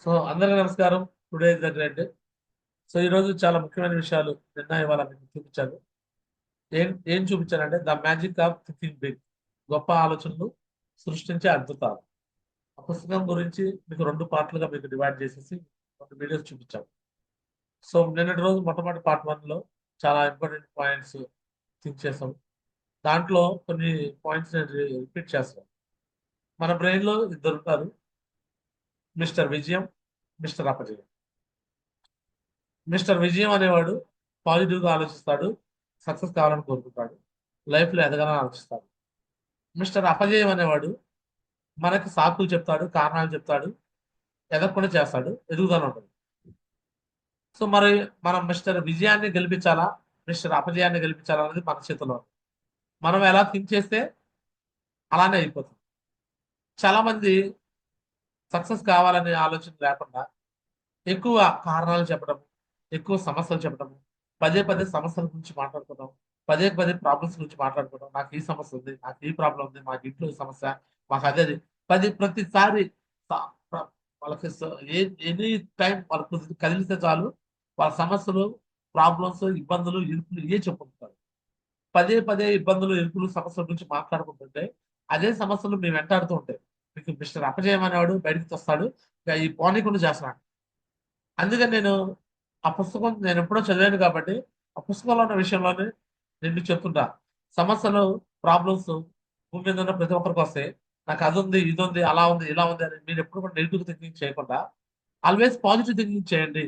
So అందరికీ నమస్కారం. Today is the great day. So ఈ రోజు చాలా ముఖ్యమైన విషయాలు నిన్న ఇవాళ మీకు చూపించాను. ఏం ఏం చూపించానంటే the magic of thinking big, గొప్ప ఆలోచనలు సృష్టించే అద్భుతాలు. ఆ పుస్తకం గురించి మీకు రెండు పార్ట్లుగా మీకు డివైడ్ చేసేసి రెండు వీడియోస్ చూపించాను. సో నిన్నటి రోజు మొట్టమొదటి పార్ట్ 1 లో చాలా ఇంపార్టెంట్ పాయింట్స్ థింక్ చేసాం. దాంట్లో కొన్ని పాయింట్స్ నేను రిపీట్ చేస్తాను. మన బ్రెయిన్ లో ఇద్దరు ఉంటారు, మిస్టర్ విజయం, మిస్టర్ అపజయం. మిస్టర్ విజయం అనేవాడు పాజిటివ్ గా ఆలోచిస్తాడు, సక్సెస్ కావాలని కోరుకుంటాడు, లైఫ్ లో ఎదగాలని ఆలోచిస్తాడు. మిస్టర్ అపజయం అనేవాడు మనకి సాకులు చెప్తాడు, కారణాలు చెప్తాడు, ఎదగకుండా చేస్తాడు, ఎదుగుదల ఉంటుంది. సో మరి మనం మిస్టర్ విజయాన్ని గెలిపించాలా, మిస్టర్ అపజయాన్ని గెలిపించాలా అనేది మన చేతిలో ఉంది. మనం ఎలా థింక్ చేస్తే అలానే అయిపోతుంది. చాలా మంది సక్సెస్ కావాలనే ఆలోచన లేకుండా ఎక్కువ కారణాలు చెప్పడం, ఎక్కువ సమస్యలు చెప్పడం, పదే పదే సమస్యల గురించి మాట్లాడుకోవడం, పదే పదే ప్రాబ్లమ్స్ గురించి మాట్లాడుకోవడం. నాకు ఈ సమస్య ఉంది, నాకు ఈ ప్రాబ్లం ఉంది, మాకు ఇంట్లో ఈ సమస్య, మాకు అదేది. ప్రతిసారి స- ప్ర- వాళ్ళకి ఎనీ టైం వాళ్ళకు కదిలిస్తే చాలు వాళ్ళ సమస్యలు, ప్రాబ్లమ్స్, ఇబ్బందులు, ఇరుకులు ఇవే చెప్పుకుంటారు. పదే పదే ఇబ్బందులు, ఇరుకులు, సమస్యల గురించి మాట్లాడుకుంటుంటే అదే సమస్యలు మేము వెంటాడుతూ ఉంటాయి. మీకు మిస్టర్ అపజయం అనేవాడు బయటకు వస్తాడు, ఇక ఈ పోనీకుండా చేస్తున్నాడు. అందుకని ఆ పుస్తకం నేను ఎప్పుడో చదివాను కాబట్టి ఆ పుస్తకంలో ఉన్న విషయంలోనే నేను చెప్తుంటా. సమస్యలు, ప్రాబ్లమ్స్ భూమి మీద ఉన్న ప్రతి ఒక్కరికి వస్తాయి. నాకు అది ఉంది, ఇది ఉంది, అలా ఉంది, ఇలా ఉంది అని మీరు ఎప్పుడు కూడా నెగిటివ్ థింకింగ్ చేయకుండా ఆల్వేస్ పాజిటివ్ థింకింగ్ చేయండి.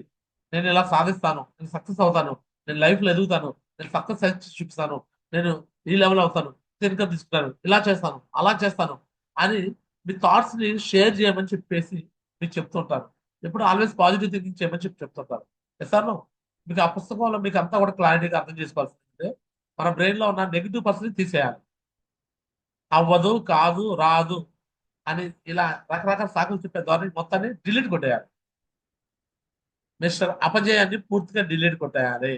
నేను ఇలా సాధిస్తాను, నేను సక్సెస్ అవుతాను, నేను లైఫ్ లో ఎదుగుతాను, నేను సక్సెస్ చూపిస్తాను, నేను ఈ లెవెల్ అవుతాను, ఇన్కమ్ తీసుకుంటాను, ఇలా చేస్తాను, అలా చేస్తాను అని మీ థాట్స్ ని షేర్ చేయమని చెప్పేసి మీకు చెప్తుంటాను. ఎప్పుడు ఆల్వేస్ పాజిటివ్ థింకింగ్ చేయమని చెప్తుంటారు. Yes or no? మీకు ఆ పుస్తకంలో మీకు అంతా కూడా క్లారిటీగా అర్థం చేసుకోవాల్సిందే. మన బ్రెయిన్ లో ఉన్న నెగిటివ్ పర్సన్ తీసేయాలి. అవ్వదు, కాదు, రాదు అని ఇలా రకరకాల సాకులు చెప్పే ద్వారా మొత్తాన్ని డిలీట్ కొట్టేయాలి. మిస్టర్ అపజయాన్ని పూర్తిగా డిలీట్ కొట్టేయాలి.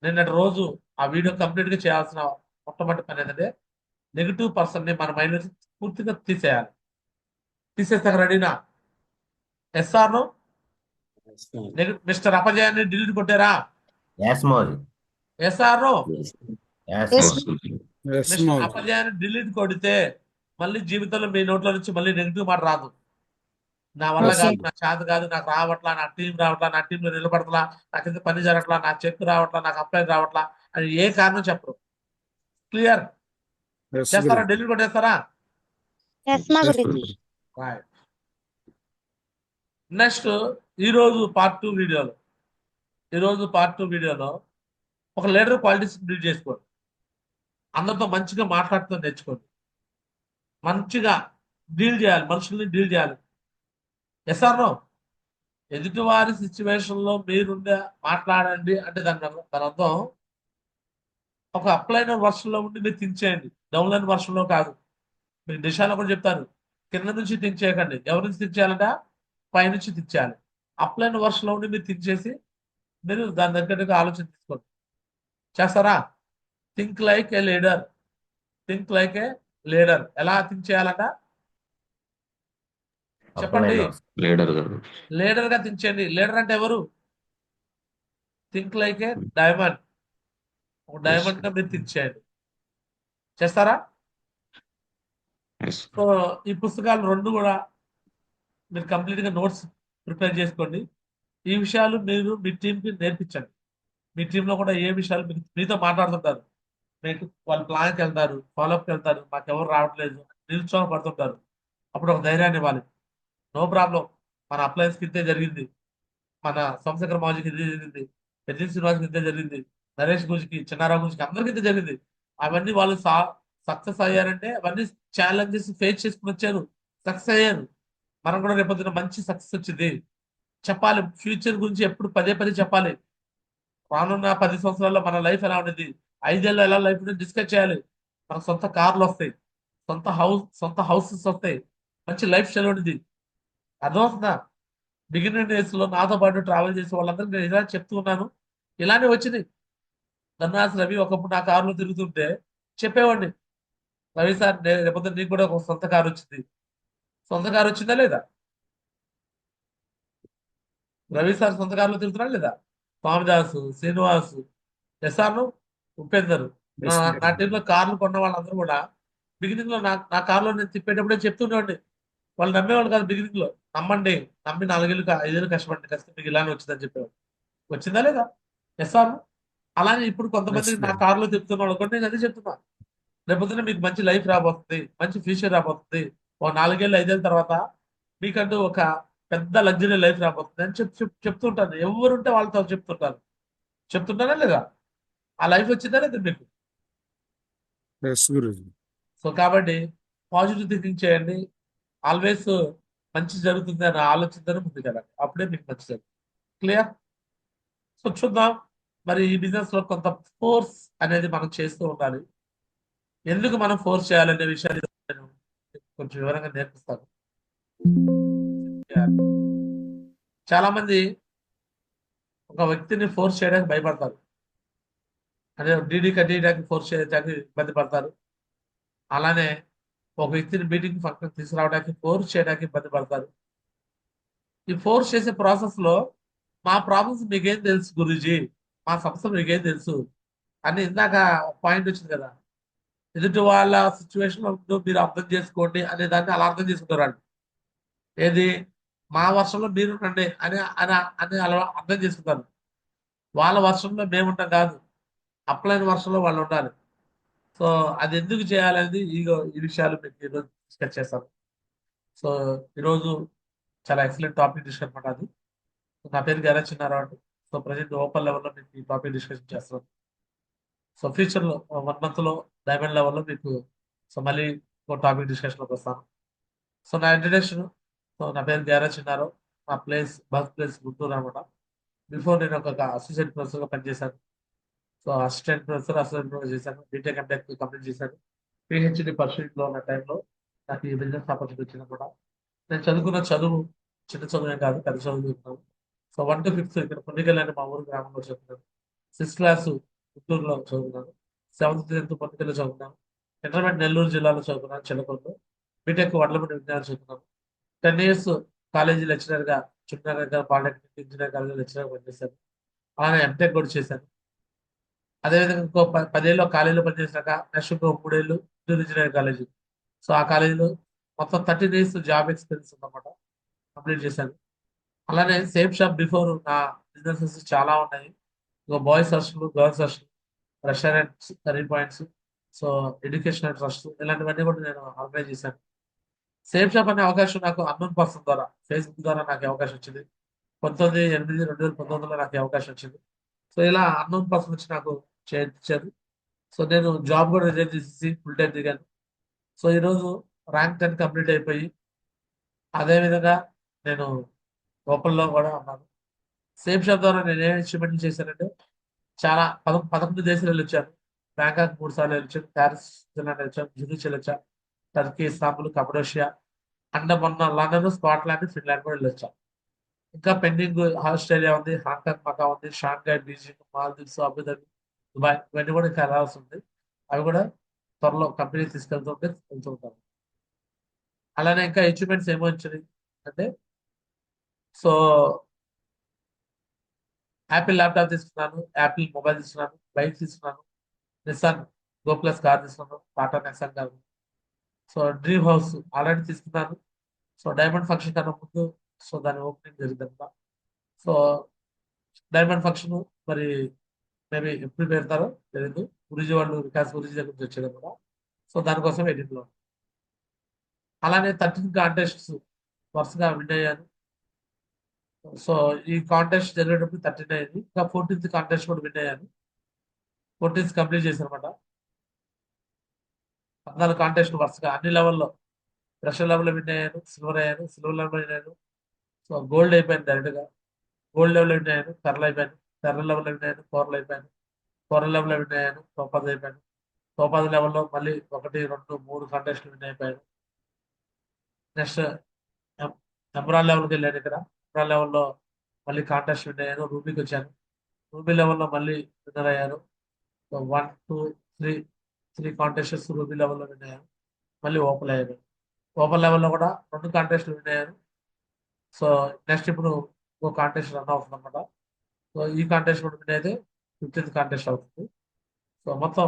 నిన్నటి రోజు ఆ వీడియో కంప్లీట్ గా చేయాల్సిన మొట్టమొదటి పని ఏంటంటే నెగిటివ్ పర్సన్ ని మన మైండ్ నుంచి పూర్తిగా తీసేయాలి. తీసేస్తాక రెడీనా? Yes or no? Yes, ma'am. Mister అపజయాన్ని డిలీట్ కొట్టారా? Yes, Modi. Yes or no? Yes. Yes, Yes, Modi. yes, mister Modi. అపజయాన్ని డిలీట్ కొడితే మళ్ళీ జీవితంలో మీ నోట్ల నుంచి మళ్ళీ నెగిటివ్ మాట రాదు. నా వల్ల Yes, కాదు, sir. నా చేత కాదు, నాకు రావట్లా, నా టీం రావట్లా, నా టీంలో నిలబడట్లా, నాకు ఇంత పని జరగట్లా, నా చెక్ రావట్లా, నాకు అప్లై రావట్లా అని ఏ కారణం చెప్పరు. క్లియర్? Yes, చేస్తారా? Guru. డిలీట్ కొట్టేస్తారా? Yes, ma Yes, Guruji. Guru. Right. Next, ఈరోజు పార్ట్ 2 వీడియోలో ఈరోజు పార్ట్ 2 వీడియోలో ఒక లీడర్ క్వాలిటీస్ బిల్డ్ చేసుకోండి. అందరితో మంచిగా మాట్లాడుతూ నేర్చుకోండి. మంచిగా డీల్ చేయాలి, మనుషుల్ని డీల్ చేయాలి. Yes or no? ఎదుటివారి సిచ్యువేషన్ లో మీరుండే మాట్లాడండి అంటే దాని అర్థం ఒక అప్లైన్ వర్షన్ లో ఉండి మీరు థింక్ చేయండి, డౌన్లైన్ వర్షన్ లో కాదు. మీకు దిశలో కూడా చెప్తాను, కింద నుంచి థింక్ చేయకండి. ఎవరి నుంచి థింక్ చేయాలంట? పై నుంచి థింక్ చేయాలి. అప్లైన్ వర్షన్ లో ఉండి మీరు థింక్ చేసి మీరు దాని దగ్గరగా ఆలోచన తీసుకోండి. చేస్తారా? థింక్ లైక్ ఏ లీడర్. థింక్ లైక్ ఏ లీడర్. ఎలా థింక్ చేయాలంట చెప్పండి. Apply లీడర్ గారు. లీడర్ గా థింక్ చేయండి. లీడర్ అంటే ఎవరు? థింక్ లైక్ ఏ డైమండ్. ఒక Yes. డైమండ్ గా మీరు థింక్ చేయండి. చేస్తారా? Yes. సో ఈ పుస్తకాలు రెండు కూడా మీరు కంప్లీట్ గా నోట్స్ ప్రిపేర్ చేసుకోండి. ఈ విషయాలు మీరు మీ టీంకి నేర్పించండి. మీ టీంలో కూడా ఏ విషయాలు మీతో మాట్లాడుతుంటారు, మీకు వాళ్ళు ప్లాన్కి వెళ్తారు, ఫాలోఅప్కి వెళ్తారు, మాకు ఎవరు రావట్లేదు, నిరుత్సాహపడుతుంటారు. అప్పుడు ఒక ధైర్యాన్ని ఇవ్వాలి. నో ప్రాబ్లం, మన అప్లయన్స్ ఇంతే జరిగింది, మన సోమశేఖర్ మాజీకి ఇంతే జరిగింది, పెద్ద శ్రీనివాస్కి ఇంతే జరిగింది, నరేష్ గురించి, చిన్నారావు గురించి అందరికి ఇంతే జరిగింది. అవన్నీ వాళ్ళు సక్సెస్ అయ్యారంటే అవన్నీ ఛాలెంజెస్ ఫేస్ చేసుకుని వచ్చారు, సక్సెస్ అయ్యారు. మనం కూడా రేపొద్దున మంచి సక్సెస్ వచ్చింది చెప్పాలి. ఫ్యూచర్ గురించి ఎప్పుడు పదే పదే చెప్పాలి. రానున్న 10 సంవత్సరాల్లో మన లైఫ్ ఎలా ఉండేది, 5 ఏళ్ళు ఎలా లైఫ్ డిస్కస్ చేయాలి. మనకు సొంత కార్లు వస్తాయి, సొంత హౌసెస్ వస్తాయి, మంచి లైఫ్ స్టైల్ ఉండేది. అర్థమవుతుందా? బిగినింగ్ డేస్ లో నాతో పాటు ట్రావెల్ చేసే వాళ్ళందరికీ నేను ఇలా చెప్తూ ఉన్నాను. ఇలానే వచ్చింది. ధర్నాస్ రవి ఒకప్పుడు నా కారులో తిరుగుతుంటే చెప్పేవాడిని, రవి సార్ రేపొద్దు నీకు కూడా ఒక సొంత కారు వచ్చింది. సొంత కారు వచ్చిందా లేదా? రవి సార్ సొంత కారులో తిరుగుతున్నాడు లేదా? స్వామిదాసు, శ్రీనివాసు, ఎస్ఆర్ను, ఉపేందర్, నా ఎస్ నా టీంలో కార్లు కొన్న వాళ్ళందరూ కూడా బిగినింగ్ లో నా కార్లో నేను తిప్పేటప్పుడే చెప్తుండేవాడిని. వాళ్ళు నమ్మేవాళ్ళు కాదు బిగినింగ్ లో. నమ్మండి, నమ్మి 4 ఏళ్ళు 5 ఏళ్ళు కష్టపడండి, ఖచ్చితంగా మీకు ఇలానే వచ్చిందని చెప్పేవాడు. వచ్చిందా లేదా? ఎస్ఆర్. అలానే ఇప్పుడు కొంతమంది ఎస్ నా కారులో తిప్పుతున్నాడు అనుకోండి, నేను అదే చెప్తున్నా. రేపొద్దున మీకు మంచి లైఫ్ రాబోతుంది, మంచి ఫ్యూచర్ రాబోతుంది. ఓ 4 ఏళ్ళు 5 ఏళ్ళ తర్వాత మీకంటూ ఒక పెద్ద లగ్జరీ లైఫ్ రాబోతుంది అని చెప్తుంటాను. ఎవరుంటే వాళ్ళతో చెప్తుంటానా లేదా? ఆ లైఫ్ వచ్చిందా లేదా మీకు? ఎస్ గురుజీ. సో కాబట్టి పాజిటివ్ థింకింగ్ చేయండి. ఆల్వేస్ మంచి జరుగుతుంది అని ఆలోచించడం ముందుకెళ్ళండి, అప్పుడే మీకు మంచి జరుగుతుంది. క్లియర్? సో చూద్దాం. మరి ఈ బిజినెస్ లో కొంత ఫోర్స్ అనేది మనం చేస్తూ ఉండాలి. ఎందుకు మనం ఫోర్స్ చేయాలనే విషయాలు నేను కొంచెం వివరంగా నేర్పిస్తాను. చాలా మంది ఒక వ్యక్తిని ఫోర్స్ చేయడానికి భయపడతారు. అంటే డీడీ కట్టేయడానికి ఫోర్స్ చేయడానికి ఇబ్బంది పడతారు. అలానే ఒక వ్యక్తిని మీటింగ్ ఫంక్షన్ తీసుకురావడానికి ఫోర్స్ చేయడానికి ఇబ్బంది పడతారు. ఈ ఫోర్స్ చేసే ప్రాసెస్ లో మా ప్రాబ్లమ్స్ మీకేం తెలుసు గురూజీ, మా సమస్య మీకేం తెలుసు అని ఇందాక పాయింట్ వచ్చింది కదా. ఎదుటి వాళ్ళ సిచ్యువేషన్ మీరు అర్థం చేసుకోండి అనే దాన్ని అలా అర్థం చేసుకుంటారు. ఏది మా వర్షంలో మీరుండండి అని అని అని అలా అర్థం చేసుకుంటారు. వాళ్ళ వర్షంలో మేముంటాం కాదు, అప్లైన్ వర్షంలో వాళ్ళు ఉండాలి. సో అది ఎందుకు చేయాలనేది ఈ విషయాలు మీకు ఈరోజు డిస్కస్ చేస్తాను. సో ఈరోజు చాలా ఎక్సలెంట్ టాపిక్ డిస్కషన్ అనమాట అది. నా పేరు గైరా చిన్నారావు అండి. సో ప్రజెంట్ ఓపెన్ లెవెల్లో మీకు ఈ టాపిక్ డిస్కషన్ చేస్తున్నాను. సో ఫ్యూచర్ లో 1 month లో డైమండ్ లెవెల్లో మీకు సో మళ్ళీ ఒక టాపిక్ డిస్కషన్లోకి వస్తాను. సో నా ఇంట్రడక్షన్, సో నా పేరు గైరా చిన్నారావు. నా బర్త్ ప్లేస్ గుంటూరు అనమాట. బిఫోర్ నేను ఒక అసిస్టెంట్ ప్రొఫెసర్గా పనిచేశాను. సో అసిస్టెంట్ ప్రొఫెసర్ చేశాను. బీటెక్ ఎంటెక్ కంప్లీట్ చేశాను. పిహెచ్డి పర్సూయింగ్ లో ఉన్న టైంలో నాకు ఈ బిజినెస్ ఆపర్చునిటీ వచ్చింది కూడా. నేను చదువుకున్న చదువు చిన్న చదువే కాదు, పెద్ద చదువు చదువుకున్నాను. సో 1 to 5th ఇక్కడ పొన్నికల్ అని మా ఊరు గ్రామంలో చదువుకున్నాను. 6th class గుంటూరులో చదువుకున్నాను. 7th 10th పొన్నికల్లో చదువుకున్నాను. ఇంటర్మీడియట్ నెల్లూరు జిల్లాలో చదువుకున్నాను, చిలకూరులో. బీటెక్ వడ్లమూడి విజ్ఞానం చదువుకున్నాను. 10 years కాలేజీ లెక్చరర్ గా చుట్టినగర్ పాలిటెక్నిక్ ఇంజనీరింగ్ కాలేజీ లెక్చరర్ పనిచేశాను. అలానే ఎంటెక్ కూడా చేశాను. అదేవిధంగా ఇంకో 10 ఏళ్ళు కాలేజీలో పనిచేసినాక నెక్స్ట్ ఇంకో 3 ఏళ్ళు ఇంజనీరింగ్ కాలేజీ. సో ఆ కాలేజీలో మొత్తం 13 years జాబ్ ఎక్స్పీరియన్స్ ఉందన్నమాట. కంప్లీట్ చేశాను. అలానే సేమ్ షాప్ బిఫోర్ నా బిజినెసెస్ చాలా ఉన్నాయి. Boys hostel, girls hostel, restaurants, curry points, so educational trust, ఇలాంటివన్నీ కూడా నేను ఆర్గనైజ్ చేశాను. సేమ్ షాప్ అనే అవకాశం నాకు అన్నోన్ పర్సన్ ద్వారా, ఫేస్బుక్ ద్వారా నాకు ఈ అవకాశం వచ్చింది. 19/8/2019లో నాకు ఈ అవకాశం వచ్చింది. సో ఇలా అన్నోన్ పర్సన్ వచ్చి నాకు చేయించారు. సో నేను జాబ్ కూడా రిజైన్ చేసేసి ఫుల్ టైం దిగాను. సో ఈరోజు ర్యాంక్ 10 కంప్లీట్ అయిపోయి అదే విధంగా నేను ఓపెన్లో కూడా ఉన్నాను. సేమ్ షాప్ ద్వారా నేను ఏం అచీవ్మెంట్ చేశానంటే చాలా 11 దేశాలు వెళ్ళొచ్చాను. బ్యాంకాక్ 3 సార్లు వెళ్ళొచ్చాను. ప్యారిస్ స్విట్జర్లాండ్ వెళ్ళొచ్చాను. జూరిచ్ వెళ్ళొచ్చాను. టర్కీ, ఇస్తాంబుల్, కపడోషియా, అండ్ మొన్న లండన్, స్కాట్లాండ్, ఫిన్లాండ్ కూడా వెళ్ళొచ్చాను. ఇంకా పెండింగ్ ఆస్ట్రేలియా ఉంది, హాంకాంగ్, మకా ఉంది, Shanghai, Beijing, Maldives, Abu Dhabi, Dubai, ఇవన్నీ కూడా ఇంకా వెళ్ళాల్సి ఉంది. అవి కూడా త్వరలో కంపెనీ తీసుకెళ్తుంటే వెళ్తుంటాను. అలానే ఇంకా అచీవ్మెంట్స్ ఏమో వచ్చినాయి అంటే, సో యాపిల్ ల్యాప్టాప్ తీసుకున్నాను, యాపిల్ మొబైల్ తీసుకున్నాను, బైక్ తీసుకున్నాను, నిస్సాన్ గో ప్లస్ కార్ తీసుకున్నాను, Tata Nexon car. So dream house already తీసుకున్నాను. సో డైమండ్ ఫంక్షన్ కన్నా ముందు సో దాని ఓపెనింగ్ జరిగిందన్నమాట. సో డైమండ్ ఫంక్షన్ మరి మేబీ ఎప్పుడు పెడతారో తెలియదు. గురూజీ వాళ్ళు వికాస్ గురూజీ దగ్గర నుంచి వచ్చేది కూడా. సో దానికోసం ఎడిట్లో. అలానే 13 కాంటెస్ట్స్ వరుసగా విన్ అయ్యాను. సో ఈ కాంటెస్ట్ జరిగేటప్పుడు 13 అయింది. ఇంకా 14th కాంటెస్ట్ కూడా విన్ అయ్యాను. 14th కంప్లీట్ చేశాను అనమాట. 14 కాంటెస్ట్ వరుసగా అన్ని లెవెల్లో, ప్రెషర్ లెవెల్లో విన్ అయ్యాను, సిల్వర్ అయ్యాను, సిల్వర్ లెవెల్ విన్ అయ్యాను. సో గోల్డ్ అయిపోయాను డైరెక్ట్ గా. గోల్డ్ లెవెల్ విన్ అయ్యాను, పెర్ల్ అయిపోయాను, పెర్ల్ లెవెల్ విన్ అయ్యాను, కోరల్ అయిపోయాను, కోరల్ లెవెల్ విన్ అయ్యాను, టోపాజ్ అయిపోయాను. టోపాజ్ లెవెల్లో మళ్ళీ 1, 2, 3 కాంటెస్ట్లు విన్ అయిపోయాను. నెక్స్ట్ ఎమరాల్డ్ లెవెల్కి వెళ్ళాను. ఇక్కడ ఎమరాల్డ్ లెవెల్లో మళ్ళీ కాంటెస్ట్ విన్ అయ్యాను, రూబీకి వచ్చాను. రూబీ లెవెల్లో మళ్ళీ విన్నర్ అయ్యాను. సో 1, 2, 3 కాంటెస్ట్స్ రూబీ లెవెల్లో విన్ అయ్యాను. మళ్ళీ ఓపెన్ అయ్యాను. ఓపెన్ లెవెల్లో కూడా 2 కాంటెస్ట్లు విన్ అయ్యాను. సో నెక్స్ట్ ఇప్పుడు ఇంకో కాంటెస్ట్ రన్ అవుతుంది అనమాట. సో ఈ కాంటెస్ట్ కూడా విన్ అయితే 15th కాంటెస్ట్ అవుతుంది. సో మొత్తం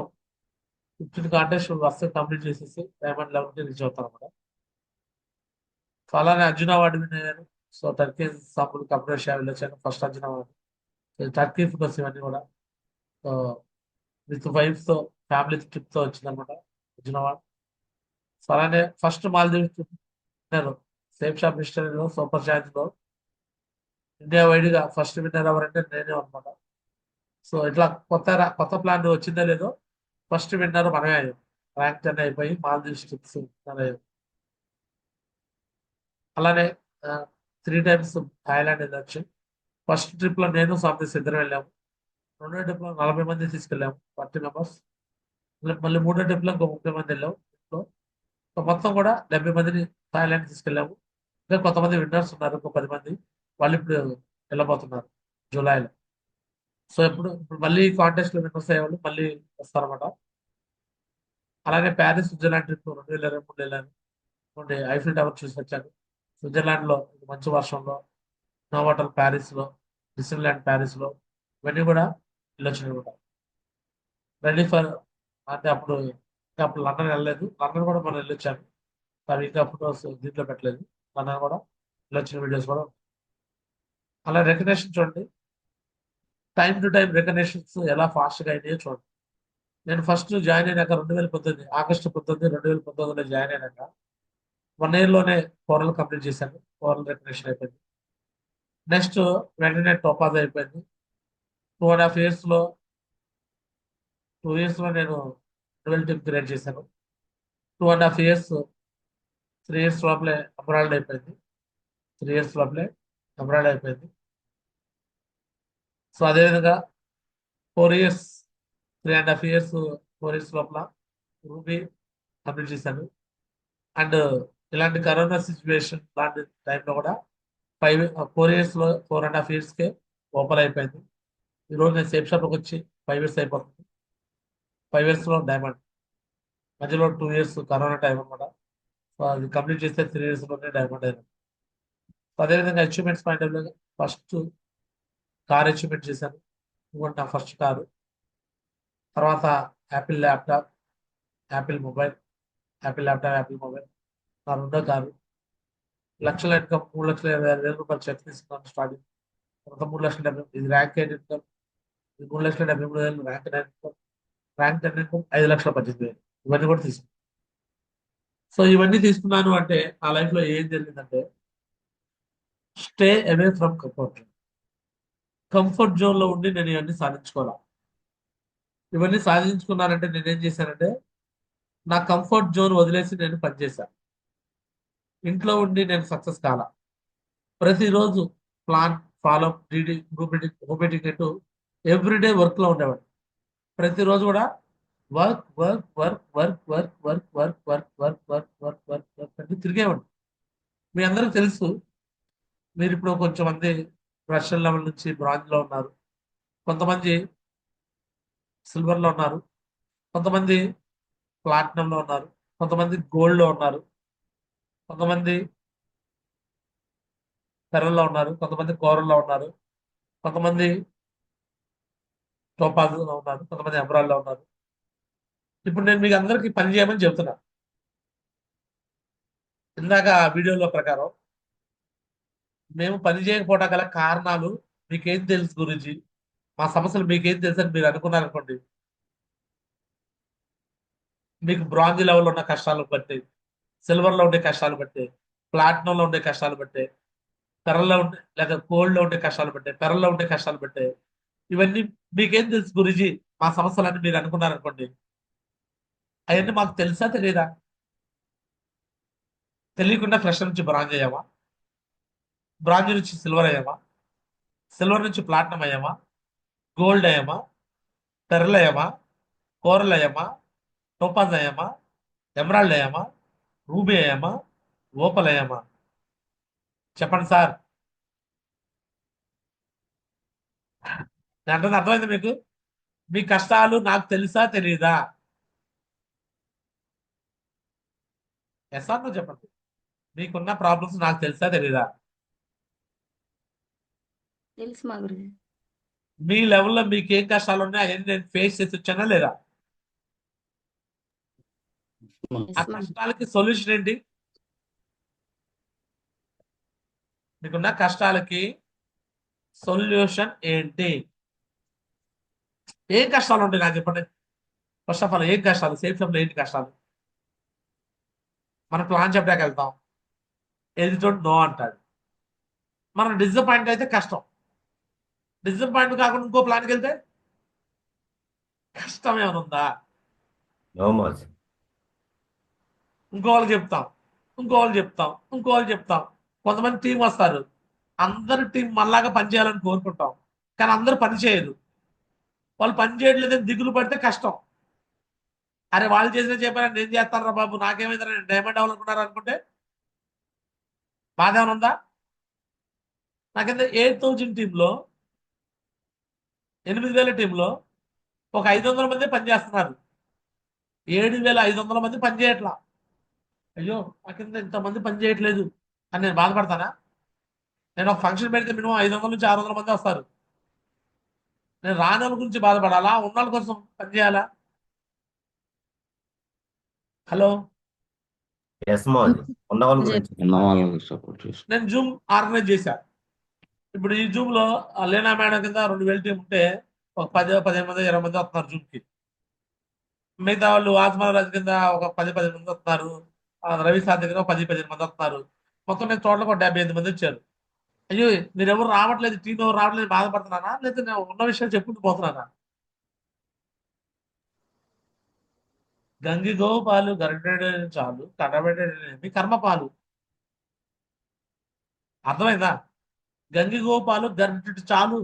15 కాంటెస్ట్ వరుసగా కంప్లీట్ చేసేసి డైమండ్ లెవెల్కి రీచ్ అవుతాను అనమాట. సో అలానే అర్జున అవార్డు విన్ అయ్యాను. సో టర్కీ సాంపుల్ కంప్యూటర్ షా వెళ్ళొచ్చాను first Arjuna award. So Turkey focus ఇవన్నీ కూడా సో విత్ వైఫ్ తో ఫ్యామిలీ ట్రిప్ తో వచ్చిందనమాట అర్జున అవార్డు. సో అలానే first Maldives winner safe shop హిస్టరీలో సూపర్ ఛాన్స్ లో ఇండియా వైడ్ గా ఫస్ట్ విన్నర్ ఎవరంటే నేనే అనమాట. సో ఇట్లా కొత్త ప్లాన్ వచ్చిందో లేదో ఫస్ట్ విన్నర్ మనమే అయ్యాం. ర్యాంక్ 10 అయిపోయి మాల్దీవ్స్ ట్రిప్స్ విన్నర్ అయ్యాం. అలానే 3 టైమ్స్ థాయిలాండ్ వెళ్ళొచ్చు. ఫస్ట్ ట్రిప్ లో నేను సాంతీస్ ఇద్దరు వెళ్ళాము. రెండో ట్రిప్ లో 40 మంది తీసుకెళ్ళాము, 40 మెంబర్స్. మళ్ళీ మూడో ట్రిప్ లో ఇంకో 30 మంది వెళ్ళాము. సో మొత్తం కూడా 70 మందిని థాయిలాండ్ తీసుకెళ్ళాము. ఇంకా కొంతమంది విన్నర్స్ ఉన్నారు, ఇంకో 10 మంది. వాళ్ళు ఇప్పుడు వెళ్ళబోతున్నారు జూలైలో. సో ఇప్పుడు మళ్ళీ కాంటెస్ట్ లో విన్నర్స్ అయ్యేవాళ్ళు మళ్ళీ వస్తారన్నమాట. అలానే ప్యారిస్ స్విట్జర్లాండ్ ట్రిప్ 2023 వెళ్ళాను. ఐఫిల్ టవర్ చూసి వచ్చాను. స్విట్జర్లాండ్ లో మంచి వర్షంలో నోవాటల్ ప్యారిస్ లో, డిస్నీల్యాండ్ ప్యారిస్ లో ఇవన్నీ కూడా వెళ్ళొచ్చిన అనమాట. రెడీ ఫర్ అంటే ఇంకా అప్పుడు లండన్ వెళ్ళలేదు. లండన్ కూడా మనం వెళ్ళొచ్చాను. అవి ఇంకా ఫొటోస్ దీంట్లో పెట్టలేదు. లండన్ కూడా వెళ్ళొచ్చిన వీడియోస్ కూడా ఉన్నాయి. అలా రికగ్నేషన్ చూడండి, టైం టు టైం రికగ్నేషన్స్ ఎలా ఫాస్ట్ గా అయినాయో చూడండి. నేను ఫస్ట్ జాయిన్ అయినాక 2019 ఆగస్టు 19, 2019లో జాయిన్ అయినాక 1 year లోనే కోరల్ కంప్లీట్ చేశాను. కోరల్ రికగ్నేషన్ అయిపోయింది. నెక్స్ట్ వెంటనే టోపాజ్ అయిపోయింది. 2.5 years లో 2 years లో నేను డ్యూయల్ టీమ్ క్రియేట్ చేశాను. 2.5 years 3 years లోపలే ఎమరాల్డ్ అయిపోయింది. 3 years లోపలే ఎమరాల్డ్ అయిపోయింది. సో అదేవిధంగా 4 years 3.5 years 4 years లోపల రూబీ కంప్లీట్ చేశాను. అండ్ ఇలాంటి కరోనా సిచ్యువేషన్ లాంటి టైంలో కూడా 4 years లో 4.5 years ఓపెన్ అయిపోయింది. ఈరోజు నేను సేఫ్ షాప్కి వచ్చి 5 years అయిపోతుంది. 5 years లో డైమండ్, మధ్యలో 2 years కరోనా టైం అనమాట. సో అది కంప్లీట్ చేస్తే 3 years లోనే డైమండ్ అయినా. అదేవిధంగా achievements point of first car achievement చేశాను. ఇవ్వండి నా ఫస్ట్ కారు. తర్వాత Apple laptop, Apple mobile, Apple laptop, Apple mobile. నా రెండో కారు. లక్షల ఇన్కమ్ 3,20,000 రూపాయలు చెక్ తీసుకున్నాను స్టార్టింగ్. తర్వాత 3,70,000 ఇది ర్యాంక్ 8 ఇన్కమ్. ఇది 3,73,000 ర్యాంక్ 9 ఇన్కమ్. Rank 10 income 5,18,000. ఇవన్నీ కూడా తీసుకున్నాను. సో ఇవన్నీ తీసుకున్నాను అంటే నా లైఫ్ లో ఏం జరిగిందంటే stay away from comfort zone. Comfort zone లో ఉండి నేను ఇవన్నీ సాధించుకోవాలి. ఇవన్నీ సాధించుకున్నానంటే నేనేం చేశానంటే నా కంఫర్ట్ జోన్ వదిలేసి నేను పనిచేశాను. ఇంట్లో ఉండి నేను సక్సెస్ కాల. ప్రతిరోజు plan follow, reading, home meeting అంటూ ఎవ్రీడే వర్క్ లో ఉండేవాడు. ప్రతిరోజు కూడా work work work work work work work work work work work work work అంటే తిరిగేవాడు. మీ అందరికి తెలుసు, మీరు ఇప్పుడు కొంచెం మంది రష్యన్ లెవెల్ నుంచి బ్రాంజ్ లో ఉన్నారు, కొంతమంది సిల్వర్ లో ఉన్నారు, కొంతమంది ప్లాటినం లో ఉన్నారు, కొంతమంది గోల్డ్ లో ఉన్నారు, కొంతమంది పెరల్లో ఉన్నారు, కొంతమంది కోరల్లో ఉన్నారు, కొంతమంది టోపాజ్ లో ఉన్నారు, కొంతమంది ఎమరాల్డ్ లో ఉన్నారు. ఇప్పుడు నేను మీకు అందరికి పని చేయమని చెప్తున్నా. ఇందాక ఆ వీడియోలో ప్రకారం మేము పని చేయకపోవడం గల కారణాలు మీకేం తెలుసు గురించి, మా సమస్యలు మీకేం తెలుసు అని మీరు అనుకున్నారనుకోండి, మీకు బ్రాంజ్ లెవెల్ ఉన్న కష్టాలు బట్టి, సిల్వర్ లో ఉండే కష్టాలు బట్టి, ప్లాటినం లో ఉండే కష్టాలు బట్టి, పెరల్లో ఉండే లేదా గోల్డ్ లో ఉండే కష్టాలు బట్టి, పెరల్లో ఉండే కష్టాలు బట్టి, ఇవన్నీ మీకేం తెలుసు గురించి మా సమస్యలన్నీ మీరు అనుకున్నారనుకోండి, అవన్నీ మాకు తెలుసా తెలియదా? తెలియకుండా ఫ్రెష్ నుంచి బ్రాంజ్ అయ్యామా, బ్రాంజ్ నుంచి సిల్వర్ అయ్యామా, సిల్వర్ నుంచి ప్లాటినం అయ్యామా, గోల్డ్ అయ్యామా, పెరల్ అయ్యామా, కోరల్ అయ్యామా, టోపాజ్ అయ్యామా, ఎమరాల్డ్ అయ్యామా, రూబీ అయ్యామా, ఓపల్ అయ్యామా? చెప్పండి సార్. నేను అంటుంది అర్థమైంది మీకు? మీ కష్టాలు నాకు తెలుసా తెలియదా? ఎస్ ఆర్ నో చెప్పండి. మీకున్న ప్రాబ్లమ్స్ నాకు తెలుసా తెలీదా? తెలుసు మా గురుజీ. మీ లెవెల్లో మీకు ఏం కష్టాలు ఉన్నాయి అవన్నీ నేను ఫేస్ చేసి వచ్చానా లేదా? ఆ ఎస్ మా కష్టాలకి సొల్యూషన్ ఏంటి? మీకున్న కష్టాలకి సొల్యూషన్ ఏంటి? ఏం కష్టాలు ఉంటాయి నాకు చెప్పండి. ఫస్ట్ ఆఫ్ ఆల్ ఏం కష్టాలు? సేఫ్ లో ఏంటి కష్టాలు? మనం ప్లాన్ చెప్పడానికి వెళ్తాం, ఎదుటోడు నో అంటాడు, మనం డిసప్పాయింట్ అయితే కష్టం. డిసప్పాయింట్ కాకుండా ఇంకో ప్లాన్కి వెళ్తే కష్టం ఏమైనా ఉందా? No mercy. ఇంకోళ్ళు చెప్తాం, ఇంకోళ్ళు చెప్తాం, ఇంకోళ్ళు చెప్తాం. కొంతమంది టీం వస్తారు, అందరు టీం మళ్ళాగా పనిచేయాలని కోరుకుంటాం, కానీ అందరూ పని చేయరు. వాళ్ళు పని చేయట్లేదని దిగులు పడితే కష్టం. అరే వాళ్ళు చేసిన చెప్పారని నేను చేస్తాను రా బాబు, నాకేమైంది నేను డైమండ్ అవ్వాలనుకున్నారు అనుకుంటే బాధ ఏమైనా ఉందా? నాకైతే 8,000 టీంలో 8,000 టీంలో ఒక 500 మంది పని చేస్తున్నారు, 7,500 మంది పని చేయట్లా. అయ్యో నాకింద ఇంతమంది పని చేయట్లేదు అని నేను బాధపడతానా? నేను ఒక ఫంక్షన్ పెడితే మినిమం 500 నుంచి 600 మంది వస్తారు. నేను రాని వాళ్ళ గురించి బాధపడాలా, ఉన్న వాళ్ళ కోసం పని చేయాలా? హలో, ఎస్ మోజీ. ఉన్న వాళ్ళ గురించి. ఉన్న వాళ్ళకి సపోర్ట్ చేసి నేను జూమ్ ఆర్గనైజ్ చేశా. ఇప్పుడు ఈ జూమ్ లో లేనా మేడం కింద 2,000 టీం ఉంటే ఒక 10-15 మంది 20 మంది వస్తున్నారు జూమ్ కి. మిగతా వాళ్ళు ఆత్మరాజు కింద ఒక 10-15 మంది వస్తున్నారు, రవి సార్ దగ్గర ఒక 10-15 మంది వస్తున్నారు. మొత్తం నేను టోటల్ ఒక 75 మంది వచ్చారు. అయ్యో మీరు ఎవరు రావట్లేదు, టీం ఎవరు రావట్లేదు బాధపడుతున్నానా, లేదా నేను ఉన్న విషయాలు చెప్పుకుంటూ పోతున్నానా? గంగి గోవు పాలు గరిటెడు చాలు, కడబెట్టేమి కర్మపాలు. అర్థమైందా? గంగి గోవు పాలు గరిటెడు చాలు,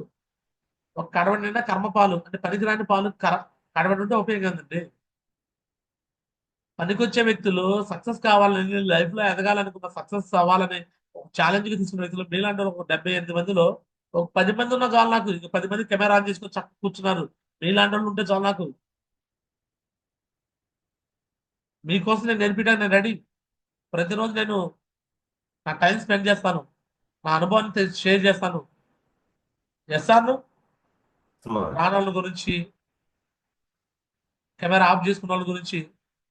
ఒక కడవడి నిండా కర్మపాలు. అంటే పనికిరాని పాలు కడవడి ఉంటే ఉపయోగం అండి. పనికొచ్చే వ్యక్తులు, సక్సెస్ కావాలని, లైఫ్ లో ఎదగాలనుకున్న, సక్సెస్ అవ్వాలని ఒక ఛాలెంజ్ గా తీసుకున్న వ్యక్తులు మీలాంటి ఒక 78 మందిలో ఒక 10 మంది ఉన్న చాలు నాకు. ఇంక 10 మంది కెమెరా ఆన్ చేసుకొని చక్క కూర్చున్నారు. మీలాంటి వాళ్ళు ఉంటే చాలు నాకు. మీకోసం నేను నేర్పించడానికి నేను రెడీ. ప్రతిరోజు నేను నా టైం స్పెండ్ చేస్తాను, నా అనుభవాన్ని షేర్ చేస్తాను. ఎస్ సార్ రానోళ్ళ గురించి, కెమెరా ఆఫ్ చేసుకున్న వాళ్ళ గురించి,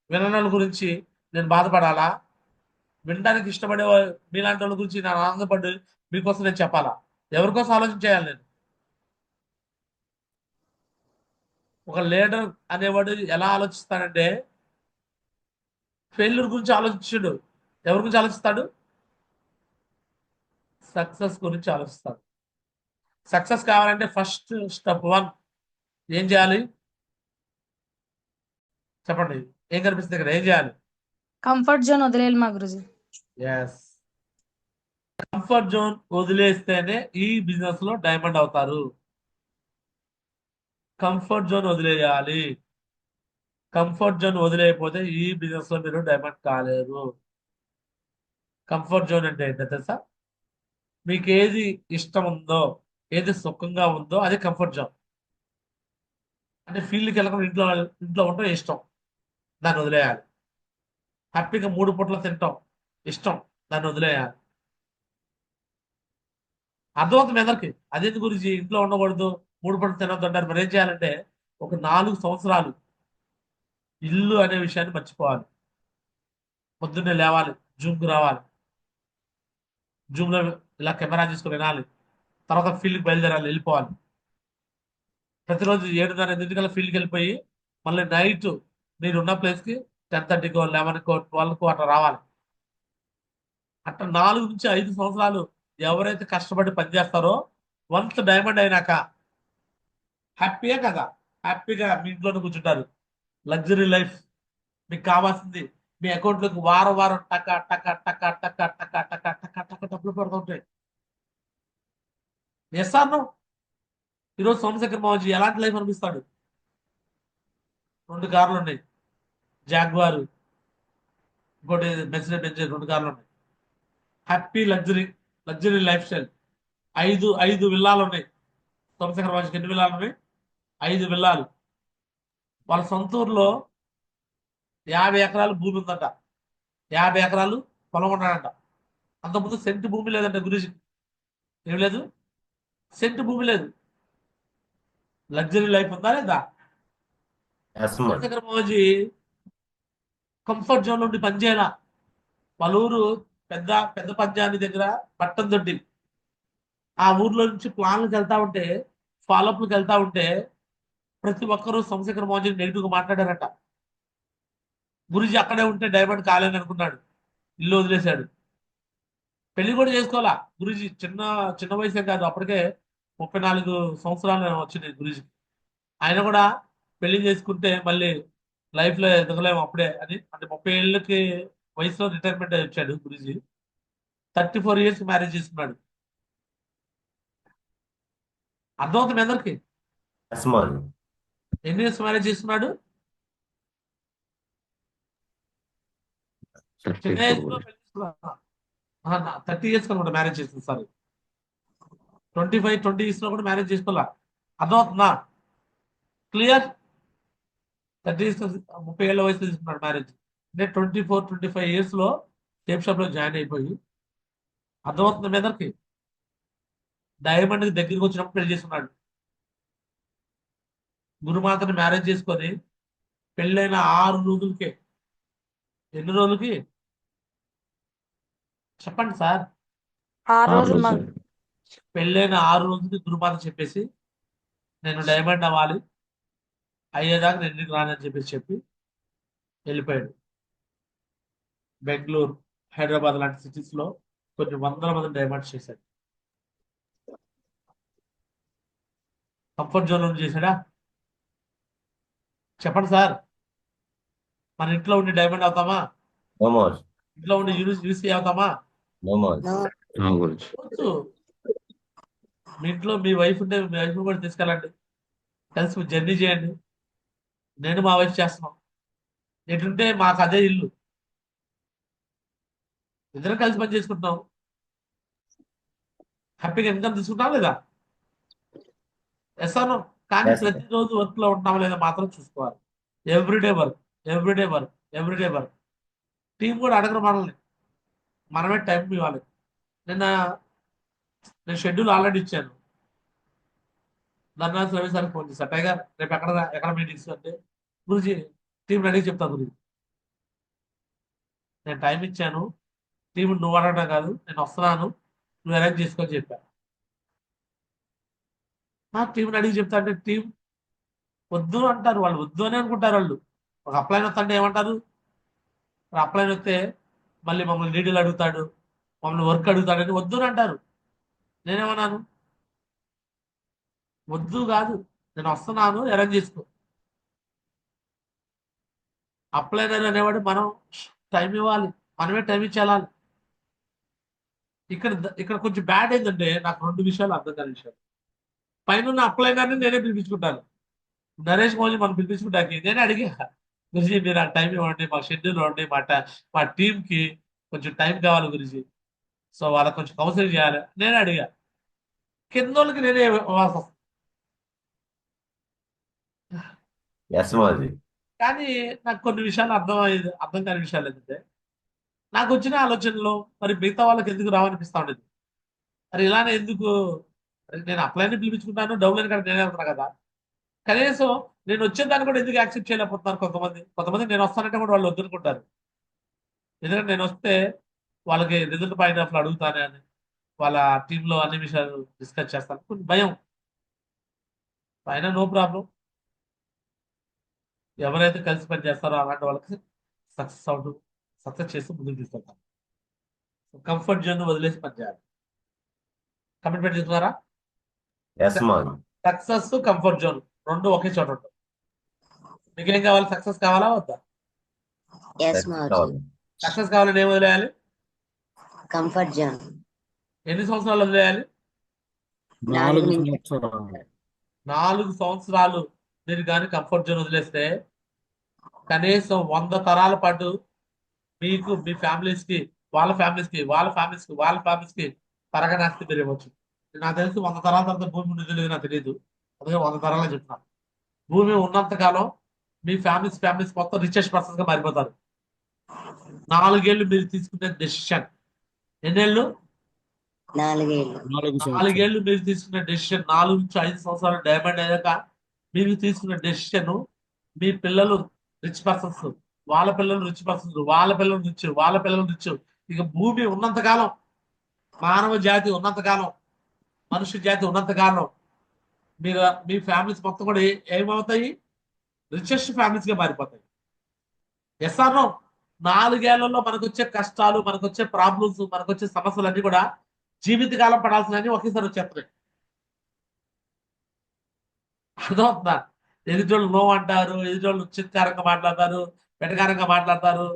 వినని వాళ్ళ గురించి నేను బాధపడాలా? వినడానికి ఇష్టపడే మీలాంటి వాళ్ళ గురించి నేను ఆనందపడి మీకోసం నేను చెప్పాలా? ఎవరి కోసం ఆలోచన చేయాలి నేను? ఒక లీడర్ అనేవాడు ఎలా ఆలోచిస్తాడంటే ఫెయిల్యూర్ గురించి ఆలోచించడు. ఎవరి గురించి ఆలోచిస్తాడు? సక్సెస్ గురించి ఆలోచిస్తాడు. సక్సెస్ కావాలంటే ఫస్ట్ స్టెప్ 1 ఏం చేయాలి చెప్పండి? ఏం కనిపిస్తుంది ఇక్కడ? ఏం చేయాలి? కంఫర్ట్ జోన్ వదిలేయాలి మా గురుజీ. ఎస్, కంఫర్ట్ జోన్ వదిలేస్తేనే ఈ బిజినెస్ లో డైమండ్ అవుతారు. కంఫర్ట్ జోన్ వదిలేయాలి. కంఫర్ట్ జోన్ వదిలేయకపోతే ఈ బిజినెస్ లో మీరు డైమండ్ కాలేరు. కంఫర్ట్ జోన్ అంటే ఏంటో తెలుసా? మీకు ఏది ఇష్టం ఉందో, ఏది సుఖంగా ఉందో అది కంఫర్ట్ జోన్. అంటే ఫీల్డ్కి వెళ్ళకుండా ఇంట్లో ఇంట్లో ఉండటం ఇష్టం, దాన్ని వదిలేయాలి. హ్యాపీగా 3 పూట్ల తింటాం ఇష్టం, దాన్ని వదిలేయాలి. అర్థమవుతుంది అందరికి? అదే గురించి ఇంట్లో ఉండకూడదు, 3 పూట్ల తినొద్దు అంటారు. మరి ఏం చేయాలంటే ఒక 4 సంవత్సరాలు ఇల్లు అనే విషయాన్ని మర్చిపోవాలి. పొద్దున్నే లేవాలి, జూమ్కి రావాలి, జూమ్ లో ఇలా కెమెరా తీసుకుని వినాలి, తర్వాత ఫీల్డ్కి బయలుదేరాలి, వెళ్ళిపోవాలి. ప్రతిరోజు 7:30-8 ఫీల్డ్కి వెళ్ళిపోయి మళ్ళీ నైట్ మీరున్న ప్లేస్కి 10:30కో 11కో 12కో అట్లా రావాలి. అట్లా 4 నుంచి 5 సంవత్సరాలు ఎవరైతే కష్టపడి పనిచేస్తారో వన్స్ డైమండ్ అయినాక హ్యాపీయే కదా, హ్యాపీగా మీ ఇంట్లోనే కూర్చుంటారు. Luxury life. మీకు కావాల్సింది మీ అకౌంట్లోకి వారం వారం టక టక టక టక టక టక టక టక డబ్బులు పడుతుంటాయి. Yes or no? ఈరోజు సోమశేఖర్ మావజీ ఎలాంటి లైఫ్ అనిపిస్తాడు? 2 కార్లు ఉన్నాయి, జాగ్వార్, ఇంకోటి మెర్సిడెస్ బెంజ్, 2 కార్లు ఉన్నాయి. Happy luxury luxury life style. 5 విల్లాలు ఉన్నాయి. సోమశేఖర్ మావజీకి ఎన్ని విల్లాలు ఉన్నాయి? 5 విల్లాలు. వాళ్ళ సొంత ఊర్లో 50 ఎకరాలు భూమి ఉందంట, 50 ఎకరాలు పొలం ఉన్నాడంట. అంతకుముందు సెంటు భూమి లేదంట గురుజీ. ఏం లేదు, సెంటు భూమి లేదు. లగ్జరీ లైఫ్ ఉందా లేదా? ఎస్ మోజ్. చంద్రశేఖర్ మోజీ కంఫర్ట్ జోన్ నుండి పనిచేయాల. వాళ్ళ ఊరు పెద్ద పెద్ద పంచాయతీ దగ్గర పట్టం దొడ్డి. ఆ ఊర్లో నుంచి ప్లాన్లకు వెళ్తా ఉంటే, ఫాలోఅప్లకు వెళ్తా ఉంటే ప్రతి ఒక్కరూ సోమశేఖర్ మోజీని నెగిటివ్ గా మాట్లాడారట. గురుజీ అక్కడే ఉంటే డైమండ్ కాలేని అనుకున్నాడు, ఇల్లు వదిలేశాడు. పెళ్లి కూడా చేసుకోవాలా గురుజీ. చిన్న చిన్న వయసే కాదు, అప్పటికే 34 సంవత్సరాలు వచ్చింది గురుజీ. ఆయన కూడా పెళ్లి చేసుకుంటే మళ్ళీ లైఫ్ లో ఎదగలేము అప్పుడే అని, అంటే 30 ఏళ్ళకి వయసులో రిటైర్మెంట్ అయి వచ్చాడు గురుజీ. 34 years మ్యారేజ్ చేసుకున్నాడు. అర్థమవుతుంది అందరికి? ఎస్ మోజ్. ఎన్ని ఇయర్స్ మ్యారేజ్ చేసుకున్నాడు? చిన్న ఏజ్ లో పెళ్లి చేసుకున్నాడు. 30 years అనుకుంటా మ్యారేజ్ చేసింది. సారీ, 20 years లో కూడా మ్యారేజ్ చేసుకోవాలా. అర్థమవుతుందా? క్లియర్? 30 years 30 ఏళ్ళ వయసులో తీసుకున్నాడు మ్యారేజ్. అంటే 24-25 years లో టేప్ షాప్ లో జాయిన్ అయిపోయి, అర్థమవుతుంది మీ అందరికి? డైమండ్ కి దగ్గరికి వచ్చినప్పుడు పెళ్లి చేసుకున్నాడు. గురుమాతని మ్యారేజ్ చేసుకొని పెళ్ళైన 6 రోజులకే, ఎన్ని రోజులకి చెప్పండి సార్? 6 రోజులు మాకు పెళ్ళైన 6 రోజులకి గురుమాత చెప్పేసి నేను డైమండ్ అవ్వాలి, అయ్యేదాకా నేను ఎందుకు రానని చెప్పి వెళ్ళిపోయాడు. బెంగళూరు, హైదరాబాద్ లాంటి సిటీస్ లో కొన్ని వందల మంది డైమండ్స్ చేశాడు. కంఫర్ట్ జోన్ నుండి చేశాడా? చెప్పండి సార్. మన ఇంట్లో ఉండి డైమండ్ అవుతామా? నో మోజ్. ఇంట్లో ఉండి యూసీ అవుతామా? నో మోజ్. వచ్చు. మీ ఇంట్లో మీ వైఫ్ ఉంటే మీ వైఫ్ కూడా తీసుకెళ్ళండి, కలిసి జర్నీ చేయండి. నేను మా వైఫ్ చేస్తున్నాం. ఎటుంటే మాకు అదే ఇల్లు, ఇద్దరం కలిసి పని చేసుకుంటున్నాం, హ్యాపీగా ఇన్కమ్ తీసుకుంటాం లేదా? ఎస్ అను. కానీ Yes, sir. ప్రతిరోజు వర్క్ లో ఉంటాం లేదా మాత్రం చూసుకోవాలి. Everyday work, everyday work, everyday work. Team కూడా అడగరు మనల్ని, మనమే టైం ఇవ్వాలి. నిన్న నేను షెడ్యూల్ ఆల్రెడీ ఇచ్చాను. ధర్నా రవి సార్కి ఫోన్ చేశాను, టైగర్ రేపు ఎక్కడ మీటింగ్స్ అంటే, గురించి టీం రెడీ చెప్తా గురించి. నేను టైం ఇచ్చాను, టీం నువ్వు అడగడం కాదు, నేను వస్తున్నాను, నువ్వు అరేంజ్ చేసుకొని చెప్పాను. నా టీంని అడిగి చెప్తా అంటే టీం వద్దు అంటారు. వాళ్ళు వద్దు అని అనుకుంటారు. వాళ్ళు ఒక అప్లైన్ వస్తుంటే ఏమంటారు? అప్లైన్ వస్తే మళ్ళీ మమ్మల్ని డీటెయిల్ అడుగుతాడు, మమ్మల్ని వర్క్ అడుగుతాడని వద్దు అని అంటారు. నేనేమన్నాను? వద్దు కాదు, నేను వస్తున్నాను, అరేంజ్ చేసుకో. అప్లైనర్ అనేవాడు మనం టైం ఇవ్వాలి, మనమే టైం ఇచ్చేయాలి. ఇక్కడ కొంచెం బ్యాడ్ ఏంటంటే, నాకు 2 విషయాలు అర్థం కాని విషయాలు. పైన అప్లైనర్ని నేనే పిలిపించుకుంటాను. నరేష్ మోజీ మనం పిలిపించుకుంటాకి నేనే అడిగా, గురుజీ మీరు ఆ టైం ఇవ్వండి, మా షెడ్యూల్ ఇవ్వండి, మా టీంకి కొంచెం టైం కావాలి గురుజీ, సో వాళ్ళకి కొంచెం కౌన్సిలింగ్ చేయాలి. నేనే అడిగా. కింద వాళ్ళకి నేనే ఇవ్వాల్సి వస్తుంది. ఎస్ మోజ్. కానీ నాకు కొన్ని విషయాలు అర్థం కాని విషయాలు ఏంటంటే, నాకు వచ్చిన ఆలోచనలో మరి మిగతా వాళ్ళకి ఎందుకు రావనిపిస్తా ఉండేది. మరి ఇలానే ఎందుకు? మరి నేను అప్లైని పిలిపించుకుంటాను, డౌన్లైన్ కాడ నేనే వెళ్తున్నా కదా, కనీసం నేను వచ్చేదాన్ని కూడా ఎందుకు యాక్సెప్ట్ చేయలేకపోతున్నారు కొంతమంది నేను వస్తానంటే కూడా వాళ్ళు వద్దనుకుంటారు. ఎందుకంటే నేను వస్తే వాళ్ళకి రిజల్ట్ పాయింట్ ఆఫ్ అడుగుతానే అని, వాళ్ళ టీంలో అన్ని విషయాలు డిస్కస్ చేస్తాను, కొంచెం భయం. పైన నో ప్రాబ్లం, ఎవరైతే కలిసి పని చేస్తారో అలాంటి వాళ్ళకి సక్సెస్ చేసి ముందుకు తీసుకెళ్తాను. కంఫర్ట్ జోన్ వదిలేసి పని చేయాలి. కమిట్మెంట్ తీసుకున్నారా? ఎస్ మోజ్. సక్సెస్, కంఫర్ట్ జోన్ రెండు ఒకే చోట ఉంటాయి. మీకేం కావాలి? సక్సెస్ కావాలా వద్దా? ఎస్ మోజ్. సక్సెస్ కావాలని ఏం వదిలేయాలి? Comfort zone. ఎన్ని సంవత్సరాలు వదిలేయాలి? 4 నుంచి. సంవత్సరాలు. 4 సంవత్సరాలు మీరు కానీ కంఫర్ట్ జోన్ వదిలేస్తే కనీసం 100 తరాల పాటు మీకు, మీ ఫ్యామిలీస్ కి, వాళ్ళ ఫ్యామిలీస్ కి తరగని ఆస్తి మీరు ఇవ్వచ్చు. నాకు తెలిసి 100 తరాల తర్వాత భూమి ఉండేది లేదు, నాకు తెలియదు, అందుకే 100 తరాలే చెప్తున్నాను. భూమి ఉన్నంత కాలం మీ ఫ్యామిలీస్ మొత్తం రిచెస్ట్ పర్సన్స్ గా మారిపోతారు. 4 ఏళ్ళు మీరు తీసుకునే డెసిషన్. ఎన్నేళ్ళు? నాలుగేళ్ళు 4 సంవత్సరాలు. 4 ఏళ్ళు మీరు తీసుకున్న డెసిషన్, 4 నుంచి 5 సంవత్సరాలు డైమండ్ అయ్యాక మీరు తీసుకున్న డెసిషన్, మీ పిల్లలు రిచ్ పర్సన్స్, వాళ్ళ పిల్లలు రిచ్ పర్సన్స్, వాళ్ళ పిల్లలు రిచ్, వాళ్ళ పిల్లలు రిచ్. ఇక భూమి ఉన్నంత కాలం, మానవ జాతి ఉన్నంత కాలం, మనుష్య జాతి ఉన్నంత కాలం మీరు మీ ఫ్యామిలీస్ మొత్తం కూడా ఏమవుతాయి? రిచెస్ట్ ఫ్యామిలీస్ గా మారిపోతాయి. Yes or no? 4 ఏళ్లలో మనకు వచ్చే కష్టాలు, మనకు వచ్చే ప్రాబ్లమ్స్, మనకు వచ్చే సమస్యలు అన్ని కూడా జీవితకాలం పడాల్సినవి ఒకేసారి వచ్చేస్తున్నాయి. అర్థమవుతుందా? ఎదుటోళ్ళు నో అంటారు, ఎదుటోళ్ళు చిత్కారంగా మాట్లాడతారు, వెటకారంగా మాట్లాడతారు.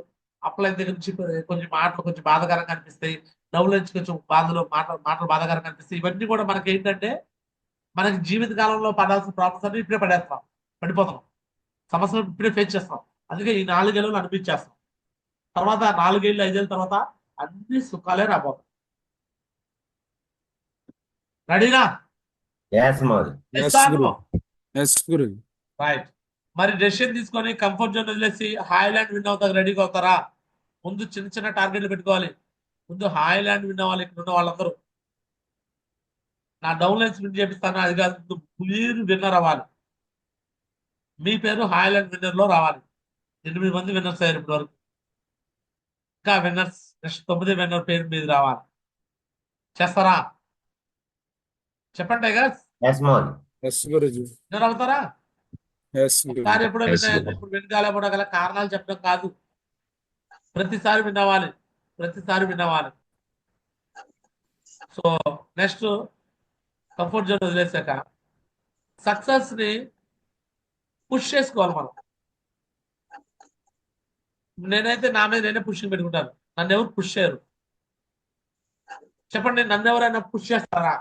అప్లైన్ దగ్గర నుంచి కొంచెం మాటలు కొంచెం బాధాకరంగా అనిపిస్తాయి, నవ్వుల నుంచి కొంచెం మాటలు బాధాకరంగా అనిపిస్తాయి. ఇవన్నీ కూడా మనకి ఏంటంటే, మనకి జీవిత కాలంలో పడాల్సిన ప్రాబ్లమ్స్ అన్ని ఇప్పుడే పడిపోతాం, సమస్యలు ఇప్పుడే ఫేస్ చేస్తాం. అందుకే ఈ 4 ఏళ్ళు అనిపించేస్తాం. తర్వాత 4 ఏళ్ళు 5 ఏళ్ళ తర్వాత అన్ని సుఖాలే రాబోతాయి. రెడీనా? Yes, Mother. Yes, Guru. Yes, Guru. Right. మరి డెసిషన్ తీసుకొని కంఫర్ట్ జోన్ వదిలేసి హాయిలాండ్ విన్ అవుతారు రెడీగా అవుతారా? ముందు చిన్న చిన్న టార్గెట్లు పెట్టుకోవాలి. ముందు హాయిలాండ్ విన్ అవ్వాలి. ఇక్కడ ఉన్న వాళ్ళందరూ నా డౌన్ లైన్స్ విన్ చేపిస్తాను, అది కాదు, ముందు మీరు విన్నర్ అవ్వాలి. మీ పేరు హాయిలాండ్ విన్నర్ లో రావాలి. 8 మంది విన్నర్స్ అయ్యారు ఇప్పటి వరకు. ఇంకా విన్నర్స్ నెక్స్ట్ 9 విన్నర్ పేరు మీద రావాలి. చేస్తారా? చెప్పండి tigers. Yes, Mother. Yes, Guruji. Winner అవుతారా? Yes, Guru. ఒకసారి ఎప్పుడో Yes, విన్, Guru. ఇప్పుడు విన్ కాలేకపోవడం గల కారణాలు చెప్పడం కాదు, ప్రతిసారి విన్ అవ్వాలి, ప్రతిసారి విన్ అవ్వాలి. సో నెక్స్ట్ కంఫర్ట్ జోన్ వదిలేసాక సక్సెస్ ని పుష్ చేసుకోవాలి మనం. నేనైతే నా మీద నేనే పుషింగ్ పెట్టుకుంటాను, నన్ను ఎవరు పుష్ చేయరు. చెప్పండి, నన్ను ఎవరైనా పుష్ చేస్తారా?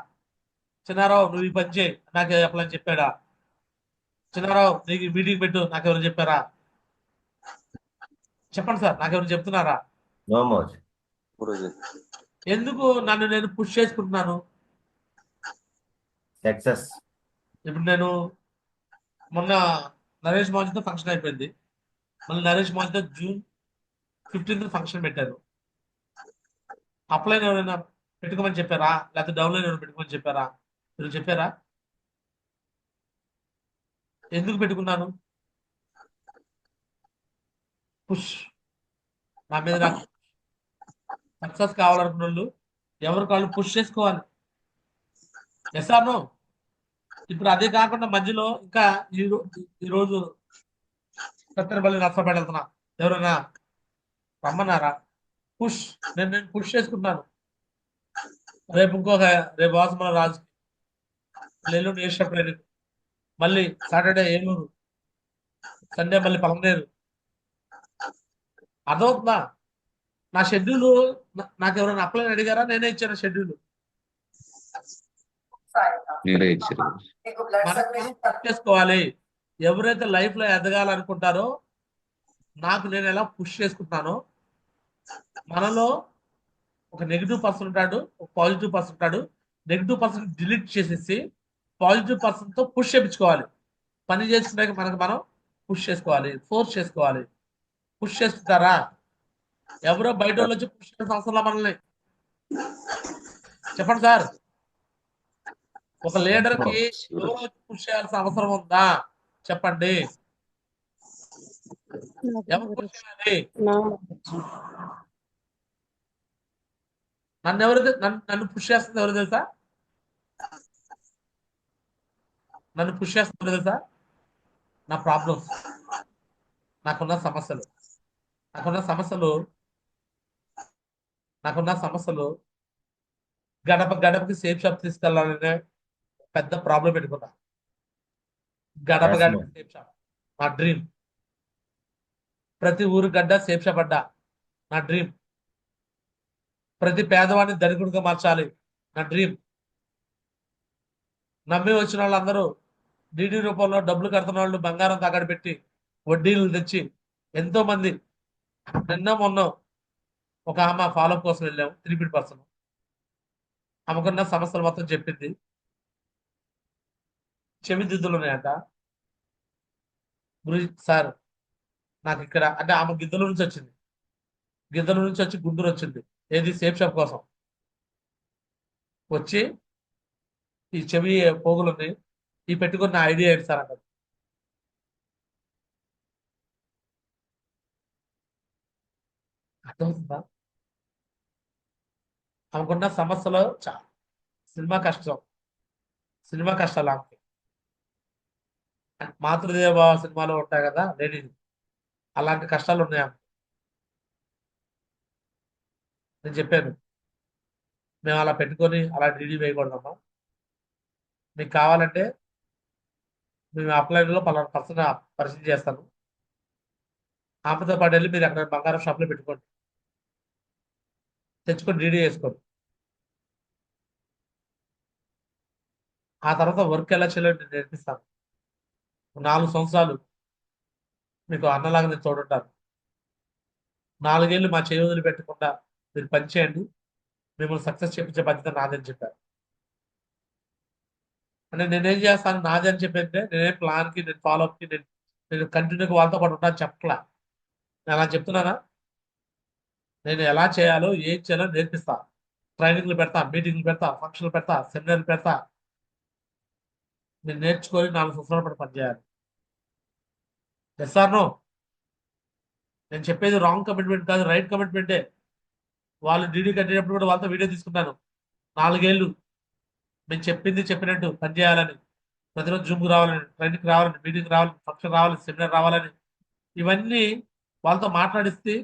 చిన్నారావు నువ్వు ఈ పని చేయి, నాకు చెప్పాలని చెప్పాడా? చిన్నారావు నీకు మీటింగ్ పెట్టు, నాకెవరు చెప్పారా? చెప్పండి సార్, నాకెవరు చెప్తున్నారా? No more. ఎందుకు నన్ను నేను పుష్ చేసుకుంటున్నాను? Success. ఇప్పుడు నేను మొన్న నరేష్ మోహన్తో ఫంక్షన్ అయిపోయింది, మళ్ళీ నరేష్ మోహన్తో June 15 ఫంక్షన్ పెట్టారు. అప్లైన్ ఎవరైనా పెట్టుకోమని చెప్పారా? లేకపోతే డౌన్లైన్ ఎవరైనా పెట్టుకోమని చెప్పారా? మీరు చెప్పారా? ఎందుకు పెట్టుకున్నాను? పుష్. నా మీద నాకు సక్సెస్ కావాలనుకున్న వాళ్ళు ఎవరికి వాళ్ళు పుష్ చేసుకోవాలి. Yes or no? ఇప్పుడు అదే కాకుండా మధ్యలో ఇంకా ఈరోజు సత్తెనపల్లి నర్సపేట వెళ్తున్నా, ఎవరైనా రమ్మన్నారా? పుష్. నేను పుష్ చేసుకుంటున్నాను. రేపు వాసమల రాజు, ఎల్లుండి ఏషియా ట్రైనింగ్, మళ్ళీ సాటర్డే ఏలూరు, సండే మళ్ళీ పలమనేరు. అర్థమవుతుందా? నా షెడ్యూల్ నాకు ఎవరైనా అప్లై అడిగారా? నేనే ఇచ్చాను షెడ్యూల్. మీరే ఇచ్చారు. మనం పుష్ చేసుకోవాలి. ఎవరైతే లైఫ్ లో ఎదగాలనుకుంటారో, నాకు నేను ఎలా పుష్ చేసుకుంటున్నానో, మనలో ఒక నెగిటివ్ పర్సన్ ఉంటాడు, ఒక పాజిటివ్ పర్సన్ ఉంటాడు. నెగిటివ్ పర్సన్ డిలీట్ చేసేసి పాజిటివ్ పర్సన్ తో పుష్ చేయించుకోవాలి. పని చేసుకున్నాక మనకు మనం పుష్ చేసుకోవాలి, ఫోర్స్ చేసుకోవాలి. పుష్ చేస్తుంటారా? ఎవరో బయట వాళ్ళు వచ్చి పుష్ చేసిన అవసరంలో మనల్ని. చెప్పండి సార్, ఒక లీడర్ కి ఎవరో వచ్చి పుష్ చేయాల్సిన అవసరం ఉందా? చెప్పండి. ఎవరు పుష్ చేయాలి? నన్ను పుష్ చేస్తుంది ఎవరు తెలుసా? నన్ను పుష్ చేస్తుంది ఎవరు తెలుసా? నా ప్రాబ్లమ్స్, నాకున్న సమస్యలు. గడప గడపకి సేఫ్ షాప్ తీసుకెళ్లాలనే పెద్ద ప్రాబ్లం పెట్టుకున్నా. గడప Yes, గడపకి ma'am. సేఫ్ షాప్ నా డ్రీమ్. ప్రతి ఊరు గడ్డ సేఫ్ షాప్ అడ్డా నా డ్రీమ్. ప్రతి పేదవాడిని ధనికుడిగా మార్చాలి నా డ్రీమ్. నమ్మి వచ్చిన వాళ్ళందరూ డీడీ రూపంలో డబ్బులు కడుతున్న వాళ్ళు బంగారం తాకట్టు పెట్టి వడ్డీలు తెచ్చి ఎంతో మంది. మొన్న ఒక ఆమె ఫాలోఅప్ కోసం వెళ్ళాము, 3 పర్సన్. ఆమెకున్న సమస్యలు మొత్తం చెప్పింది. చెవి దిద్దులు ఉన్నాయంట. గురు సార్ నాకు ఇక్కడ, అంటే ఆమె గిద్దల నుంచి వచ్చింది, గిద్దల నుంచి వచ్చి గుంటూరు వచ్చింది. ఏది? సేఫ్ షాప్ కోసం. వచ్చి ఈ చెవి పోగులుంది ఈ పెట్టుకున్న ఐడియా ఏంటి సార్ అన్నది. అర్థమవుతుందా? ఆమెకున్న సమస్యలో సినిమా కష్టం, సినిమా కష్టాలు ఆమెకి. మాతృదేవ సినిమాలో ఉంటాయి కదా లేడీస్, అలాంటి కష్టాలు ఉన్నాయి ఆమెకి. నేను చెప్పాను మేము అలా పెట్టుకొని అలా డీడీ వేయకూడదమ్మా, మీకు కావాలంటే మేము అప్లైన్లో పలానా పర్సన్ పరిచయం చేస్తాను, ఆమెతో పాటు వెళ్ళి మీరు అక్కడ బంగారం షాప్లో పెట్టుకోండి, తెచ్చుకొని డీడీ వేసుకోండి. ఆ తర్వాత వర్క్ ఎలా చేయాలో నేను నేర్పిస్తాను. 4 సంవత్సరాలు మీకు అన్నలాగా నేను తోడుంటాను. 4 ఏళ్ళు మా చేయి వదిలిపెట్టకుండా మీరు పనిచేయండి, మిమ్మల్ని సక్సెస్ చేయించే బాధ్యత నాదని చెప్పారు. అంటే నేనేం చేస్తాను నాది అని చెప్పంటే నేనేం ప్లాన్కి నేను ఫాలోఅప్కి నేను కంటిన్యూగా వాళ్ళతో పాటు ఉంటాను చెప్పట్లా. నేను అలా చెప్తున్నానా? నేను ఎలా చేయాలో ఏం చేయాలో నేర్పిస్తా, ట్రైనింగ్లు పెడతా, మీటింగ్లు పెడతా, ఫంక్షన్లు పెడతా, సెమినార్లు పెడతా. నేను నేర్చుకొని 4 సంవత్సరాల పాటు పనిచేయాలి. Yes or no? నేను చెప్పేది రాంగ్ కమిట్మెంట్ కాదు, రైట్ కమిట్మెంటే. వాళ్ళు డీడీ కట్టేటప్పుడు కూడా వాళ్ళతో వీడియో తీసుకున్నాను. 4 ఏళ్ళు మేము చెప్పింది చెప్పినట్టు పనిచేయాలని, ప్రతిరోజు జూమ్కి రావాలని, ట్రైనింగ్కి రావాలని, మీటింగ్ రావాలని, ఫంక్షన్ రావాలని, సెమినార్ రావాలని, ఇవన్నీ వాళ్ళతో మాట్లాడిస్తే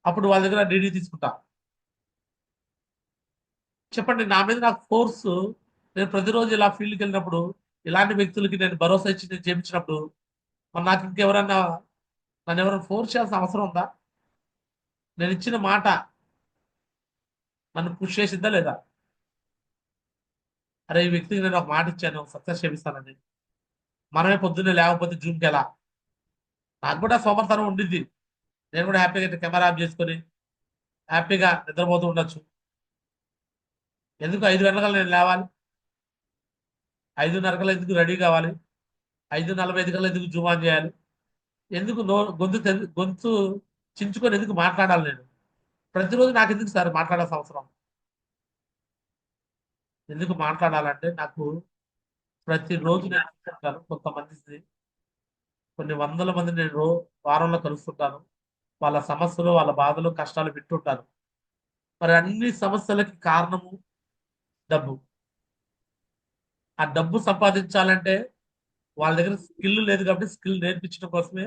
అప్పుడు వాళ్ళ దగ్గర డీడీ తీసుకుంటా. చెప్పండి, నా మీద నాకు ఫోర్స్, నేను ప్రతిరోజు ఇలా ఫీల్డ్కి వెళ్ళినప్పుడు ఇలాంటి వ్యక్తులకి నేను భరోసా ఇచ్చి నేను చేయించినప్పుడు మరి నాకు ఇంకెవరన్నా నన్ను ఎవరైనా ఫోర్స్ చేయాల్సిన అవసరం ఉందా? నేను ఇచ్చిన మాట నన్ను పుష్ చేసిందా లేదా? అరే ఈ వ్యక్తికి నేను ఒక మాట ఇచ్చాను సక్సెస్ చేపిస్తానని, మనమే పొద్దున్నే లేకపోతే జూమ్కి ఎలా? నాకు కూడా సోమర్తనం ఉండిద్ది, నేను కూడా హ్యాపీగా కెమెరా ఆఫ్ చేసుకొని హ్యాపీగా నిద్రపోతూ ఉండొచ్చు. ఎందుకు 5 గంటలకు నేను లేవాలి? 5:30 కల్లా ఎందుకు రెడీ కావాలి? 5:45 కల్లా ఎందుకు జూమ్ ఆన్ చేయాలి? ఎందుకు గొంతు చించుకొని ఎందుకు మాట్లాడాలి? నేను ప్రతిరోజు నాకు ఎందుకు సార్ మాట్లాడాల్సిన అవసరం? ఎందుకు మాట్లాడాలంటే నాకు ప్రతిరోజు నేను చూస్తుంటాను కొంతమంది, కొన్ని వందల మంది నేను వారంలో కలుస్తుంటాను. వాళ్ళ సమస్యలు, వాళ్ళ బాధలు, కష్టాలు వింటుంటాను. మరి అన్ని సమస్యలకి కారణము డబ్బు. ఆ డబ్బు సంపాదించాలంటే వాళ్ళ దగ్గర స్కిల్ లేదు కాబట్టి స్కిల్ నేర్పించడం కోసమే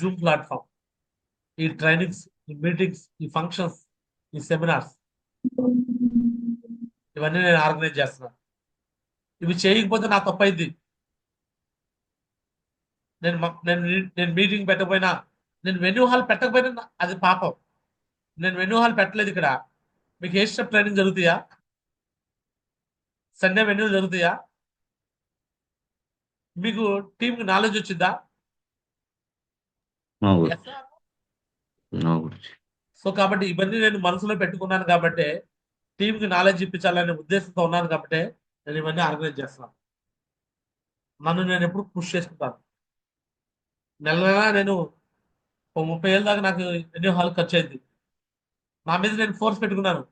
జూమ్ ప్లాట్ఫామ్, ఈ ట్రైనింగ్స్, ఈ మీటింగ్స్, ఈ ఫంక్షన్స్, ఈ సెమినార్స్, ఇవన్నీ నేను ఆర్గనైజ్ చేస్తున్నాను. ఇవి చేయకపోతే నా తప్పైంది. నేను మీటింగ్ పెట్టకపోయినా, నేను వెన్యూ హాల్ పెట్టకపోయినా అది పాపం. నేను వెన్యూ హాల్ పెట్టలేదు ఇక్కడ. మీకు ఏ స్టెప్ ట్రైనింగ్ జరుగుతాయా? సండే వెన్యూ జరుగుతాయా? మీకు టీంకి నాలెడ్జ్ వచ్చిందా? Yes or no? సో కాబట్టి ఇవన్నీ నేను మనసులో పెట్టుకున్నాను కాబట్టి, టీంకి నాలెడ్జ్ ఇప్పించాలనే ఉద్దేశంతో ఉన్నాను కాబట్టి నేను ఇవన్నీ ఆర్గనైజ్ చేస్తున్నాను. నన్ను నేను ఎప్పుడు పుష్ చేసుకుంటాను. నెల నెలా నేను 30 ఏళ్ళ దాకా నాకు ఎన్నో హాల్ ఖర్చు అయింది. నా మీద నేను ఫోర్స్ పెట్టుకున్నాను.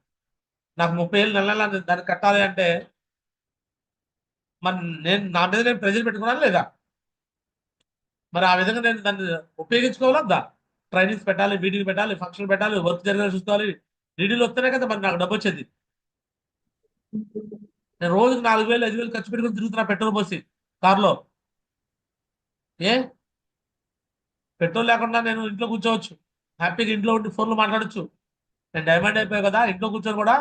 నాకు 30 ఏళ్ళు నెల నెలా దాన్ని కట్టాలి అంటే మరి నా మీద నేను ప్రెజర్ పెట్టుకున్నాను లేదా? మరి ఆ విధంగా నేను దాన్ని ఉపయోగించుకోవాలద్దా? ట్రైనింగ్స్ పెట్టాలి, మీటింగ్ పెట్టాలి, ఫంక్షన్ పెట్టాలి, వర్క్ జరిగేలా చూసుకోవాలి. డీడీలు వస్తేనే కదా మరి నాకు డబ్బు వచ్చేది. నేను రోజుకి 4,000 5,000 ఖర్చు పెట్టుకుని తిరుగుతున్నా పెట్రోల్ పోసి కారులో. ఏ పెట్రోల్ లేకుండా నేను ఇంట్లో కూర్చోవచ్చు, హ్యాపీగా ఇంట్లో ఉండి ఫోన్లో మాట్లాడచ్చు. నేను డైమండ్ అయిపోయావు కదా, ఇంట్లో కూర్చొని కూడా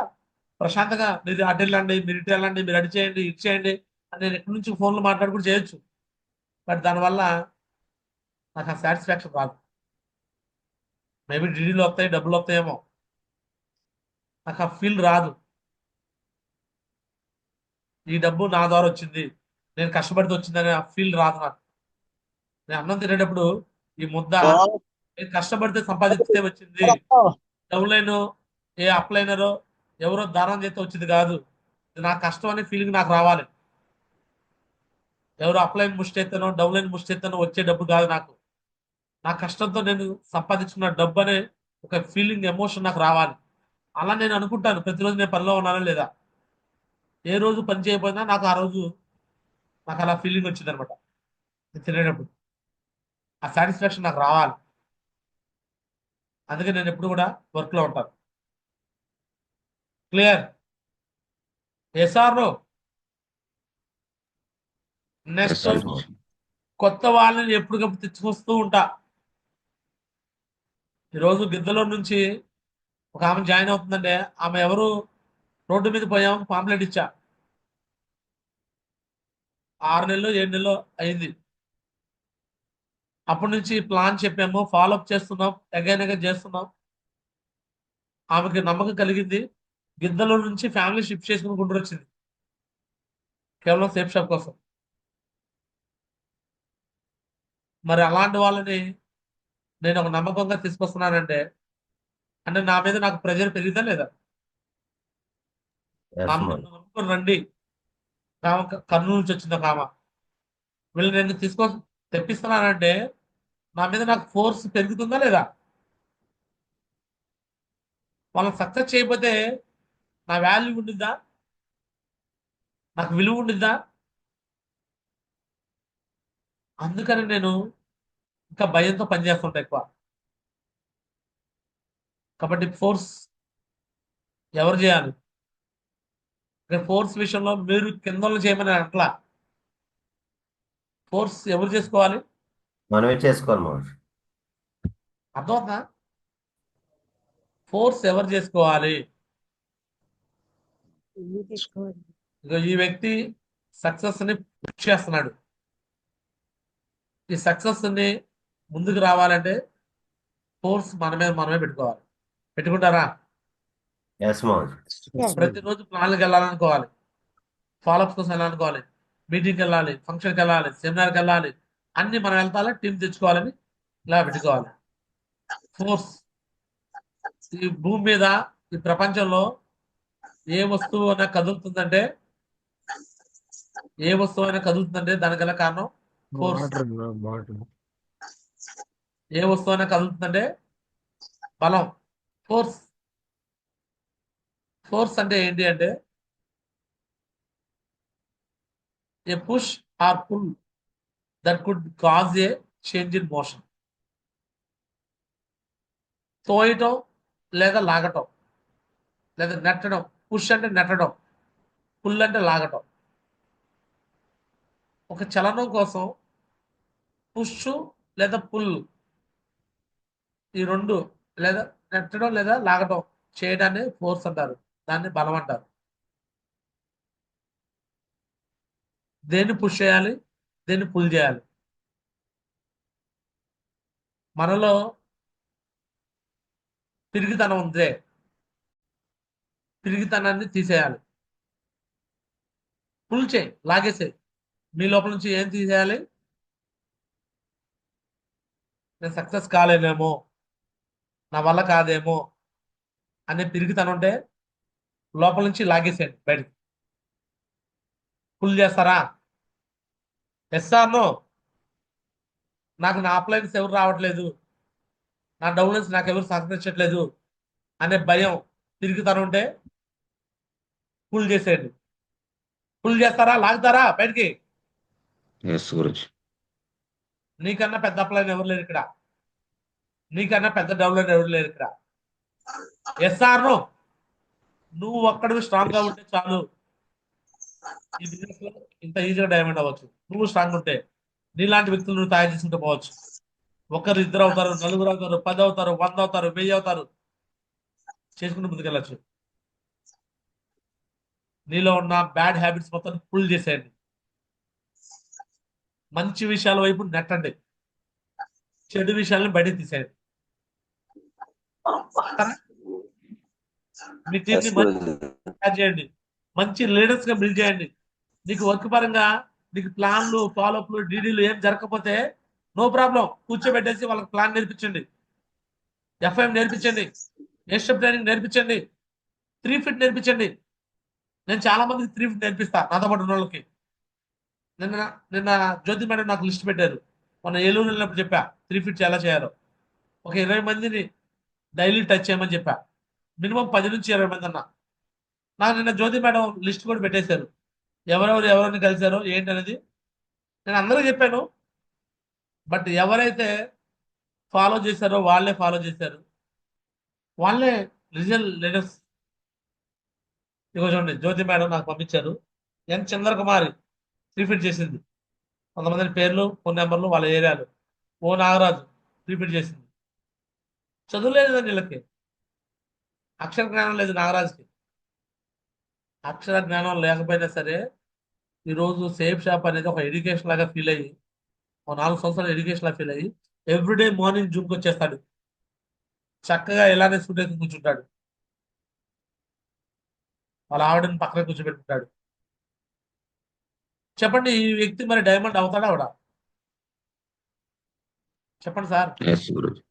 ప్రశాంతంగా మీరు అటు వెళ్ళండి, మీరు ఇటు వెళ్ళండి, మీరు అటు చేయండి, ఇటు చేయండి అని నేను ఎక్కడి నుంచి ఫోన్లో మాట్లాడుకుంటూ చేయొచ్చు. బట్ దానివల్ల నాకు ఆ సాటిస్ఫాక్షన్ రాదు. మేబీ డీడీలు వస్తాయి, డబ్బులు వస్తాయేమో, నాకు ఆ ఫీల్ రాదు. ఈ డబ్బు నా ద్వారా వచ్చింది, నేను కష్టపడితే వచ్చిందనే ఆ ఫీల్ రాదు నాకు. నేను అన్నం తినేటప్పుడు ఈ ముద్ద నేను కష్టపడితే సంపాదిస్తే వచ్చింది, డౌన్లైన్ ఏ అప్లైనరో ఎవరో దానం చేస్తే వచ్చింది కాదు. ఇది నా కష్టం అనే ఫీలింగ్ నాకు రావాలి. ఎవరో అప్లైన్ ముష్టి ఎత్తానో డౌన్లైన్ ముష్టి ఎత్తానో వచ్చే డబ్బు కాదు నాకు. నా కష్టంతో నేను సంపాదించుకున్న డబ్బు అనే ఒక ఫీలింగ్, ఎమోషన్ నాకు రావాలి. అలా నేను అనుకుంటాను ప్రతిరోజు నేను పనిలో ఉన్నానా లేదా. ఏ రోజు పని చేయకపోయినా నాకు ఆ రోజు నాకు అలా ఫీలింగ్ వచ్చింది అనమాట. తినేటప్పుడు ఆ సాటిస్ఫాక్షన్ నాకు రావాలి. అందుకే నేను ఎప్పుడు కూడా వర్క్ లో ఉంటాను. Clear? Yes or no? Next, Yes, Maharaj. కొత్త వాళ్ళని ఎప్పటికప్పుడు తెచ్చుకొస్తూ ఉంటా. ఈరోజు గిద్దలో నుంచి ఒక ఆమె జాయిన్ అవుతుందంటే ఆమె ఎవరు, రోడ్డు మీద పోయాం పాంప్లెట్ ఇచ్చా, 6 నెలలు 7 నెలలు అయింది. అప్పటి నుంచి ప్లాన్ చెప్పాము, ఫాలోఅప్ చేస్తున్నాం, అగైన్ చేస్తున్నాం. ఆమెకి నమ్మకం కలిగింది. గిద్దలో నుంచి ఫ్యామిలీ షిఫ్ట్ చేసుకుని గుంటూరు వచ్చింది కేవలం సేఫ్ షాప్ కోసం. మరి అలాంటి వాళ్ళని నేను ఒక నమ్మకంగా తీసుకొస్తున్నానంటే అంటే నా మీద నాకు ప్రెజర్ పెరిగిందా లేదా? Yes, నన్ను Maharaj. నమ్ముకొని రండి. ఆమె కర్నూలు నుంచి వచ్చింది ఒక ఆమె. వీళ్ళు నేను తెప్పిస్తున్నానంటే నా మీద నాకు ఫోర్స్ పెరుగుతుందా లేదా? వాళ్ళని సక్సెస్ చేయకపోతే నా వాల్యూ ఉండిద్దా? నాకు విలువ ఉండిద్దా? అందుకని నేను ఇంకా భయంతో పనిచేస్తుంటా ఎక్కువ. కాబట్టి ఫోర్స్ ఎవరు చేయాలి? ఫోర్స్ విషయంలో మీరు కింద చేయమని అట్లా ఫోర్స్ ఎవరు చేసుకోవాలి? మనమే చేసుకోవాలి మహర్షి. అర్థమవుతుందా? ఫోర్స్ ఎవరు చేసుకోవాలి? ఇగో ఈ వ్యక్తి సక్సెస్ ని పుష్ చేస్తున్నాడు. ఈ సక్సెస్ ని ముందుకు రావాలంటే ఫోర్స్ మనమే పెట్టుకోవాలి. పెట్టుకుంటారా? Yes, Maharshi. Yes, Guruji. ప్రతిరోజు ప్లాన్కి వెళ్ళాలనుకోవాలి, ఫాలోఅప్స్ కోసం వెళ్ళాలనుకోవాలి, మీటింగ్కి వెళ్ళాలి, ఫంక్షన్కి వెళ్ళాలి, సెమినార్కి వెళ్ళాలి, అన్ని మనం వెళ్తాలి, టీం తెచ్చుకోవాలని ఇలా పెట్టుకోవాలి. ఫోర్స్ ఈ భూమి మీద, ఈ ప్రపంచంలో ఏ వస్తువు అయినా కదులుతుందంటే దానికి గల కారణం ఫోర్స్. Water, bro, water. ఏ వస్తువు అయినా కదులుతుందంటే బలం, ఫోర్స్. ఫోర్స్ అంటే ఏంటి అంటే a push or pull that could cause a change in motion. తోయటం లేదా లాగటం లేదా నెట్టడం. పుష్ అంటే నెట్టడం, పుల్ అంటే లాగటం. ఒక చలనం కోసం పుష్ లేదా పుల్, ఈ రెండు, లేదా నెట్టడం లేదా లాగటం చేయడాన్ని ఫోర్స్ అంటారు. దాన్ని బలం అంటారు. దేన్ని పుష్ చేయాలి, దేన్ని పుల్ చేయాలి? మనలో పిరిగితనం ఉందే, పిరిగితనాన్ని తీసేయాలి. పుల్ చేయి, లాగేసేయి. మీ లోపల నుంచి ఏం తీసేయాలి? నేను సక్సెస్ కాలేనేమో, నా వల్ల కాదేమో అనే పిరిగితనం ఉంటే లోపల నుంచి లాగేసేయండి బయటకు. పుల్ చేస్తారా? Yes or no? నాకు నా అప్లైన్స్ ఎవరు రావట్లేదు, నా డౌన్లైన్స్ నాకు ఎవరు సహకరించట్లేదు అనే భయం, పిరిగితనం ఉంటే పుల్ చేసేయండి. పుల్ చేస్తారా? లాగుతారా బయటికి? Yes, Guruji. నీకన్నా పెద్ద అప్లైన్ ఎవరు లేరు ఇక్కడ, నీకన్నా పెద్ద డౌన్లైన్ ఎవరు లేరు ఇక్కడ. Yes or no? నువ్వు ఒక్కడివి స్ట్రాంగ్ గా ఉంటే చాలు. ఈ బిజినెస్ లో ఇంత ఈజీగా డైమండ్ అవ్వచ్చు. నువ్వు స్ట్రాంగ్ ఉంటే నీలాంటి వ్యక్తులు నువ్వు తయారు చేసుకుంటూ పోవచ్చు. ఒకరు, ఇద్దరు అవుతారు, నలుగురు అవుతారు, 10 అవుతారు, 100 అవుతారు, 1000 అవుతారు, చేసుకుంటూ ముందుకెళ్ళచ్చు. నీలో ఉన్న బ్యాడ్ హ్యాబిట్స్ మొత్తం పుల్ చేసేయండి. మంచి విషయాల వైపు నెట్టండి, చెడు విషయాలను బయటకు తీసేయండి. మీ టీం ని మంచి తయారు చేయండి, మంచి లీడర్స్ గా బిల్డ్ చేయండి. నీకు వర్క్ పరంగా నీకు ప్లాన్లు, ఫాలోఅప్లు, డీడీలు ఏం జరగకపోతే నో ప్రాబ్లం, కూర్చోబెట్టేసి వాళ్ళకి ప్లాన్ నేర్పించండి, ఎఫ్ఐఎం నేర్పించండి, ఏషియప్ ట్రైనింగ్ నేర్పించండి, 3 ఫిట్ నేర్పించండి. నేను చాలా మందికి 3 ఫిట్ నేర్పిస్తా నాతో పాటు ఉన్న వాళ్ళకి. నిన్న నిన్న జ్యోతి మేడం నాకు లిస్ట్ పెట్టారు. మొన్న ఏలూరు వెళ్ళినప్పుడు చెప్పా 3 ఫిట్స్ ఎలా చేయాలో. ఒక 20 మందిని డైలీ టచ్ చేయమని చెప్పా. మినిమం 10 నుంచి 20 మంది అన్న. నాకు నిన్న జ్యోతి మేడం లిస్ట్ కూడా పెట్టేశారు, ఎవరెవరిని కలిశారో ఏంటి అనేది. నేను అందరూ చెప్పాను, బట్ ఎవరైతే ఫాలో చేశారో వాళ్ళే ఫాలో చేశారు, వాళ్ళే రిజల్ లీడర్స్. ఇగో చూడండి, జ్యోతి మేడం నాకు పంపించారు. ఎన్ చంద్ర కుమారి రీఫిట్ చేసింది కొంతమంది పేర్లు, ఫోన్ నెంబర్లు, వాళ్ళ ఏరియాలు. ఓ నాగరాజు రీఫిట్ చేసింది. చదువు లేదు వీళ్ళకి, అక్షర జ్ఞానం లేదు నాగరాజుకి. అక్షర జ్ఞానం లేకపోయినా సరే ఈరోజు సేఫ్ షాప్ అనేది ఒక ఎడ్యుకేషన్ లాగా ఫీల్ అయ్యి, ఒక 4 సంవత్సరాలు ఎడ్యుకేషన్ లాగా ఫీల్ అయ్యి ఎవ్రీడే మార్నింగ్ జూమ్కి వచ్చేస్తాడు. చక్కగా ఇలానే సూట్ అయితే కూర్చుంటాడు, వాళ్ళ ఆవిడని పక్కన కూర్చోబెట్టుకుంటాడు. చెప్పండి, ఈ వ్యక్తి మరి డైమండ్ అవుతాడా అవడా? చెప్పండి సార్. ఎస్ గురుజీ.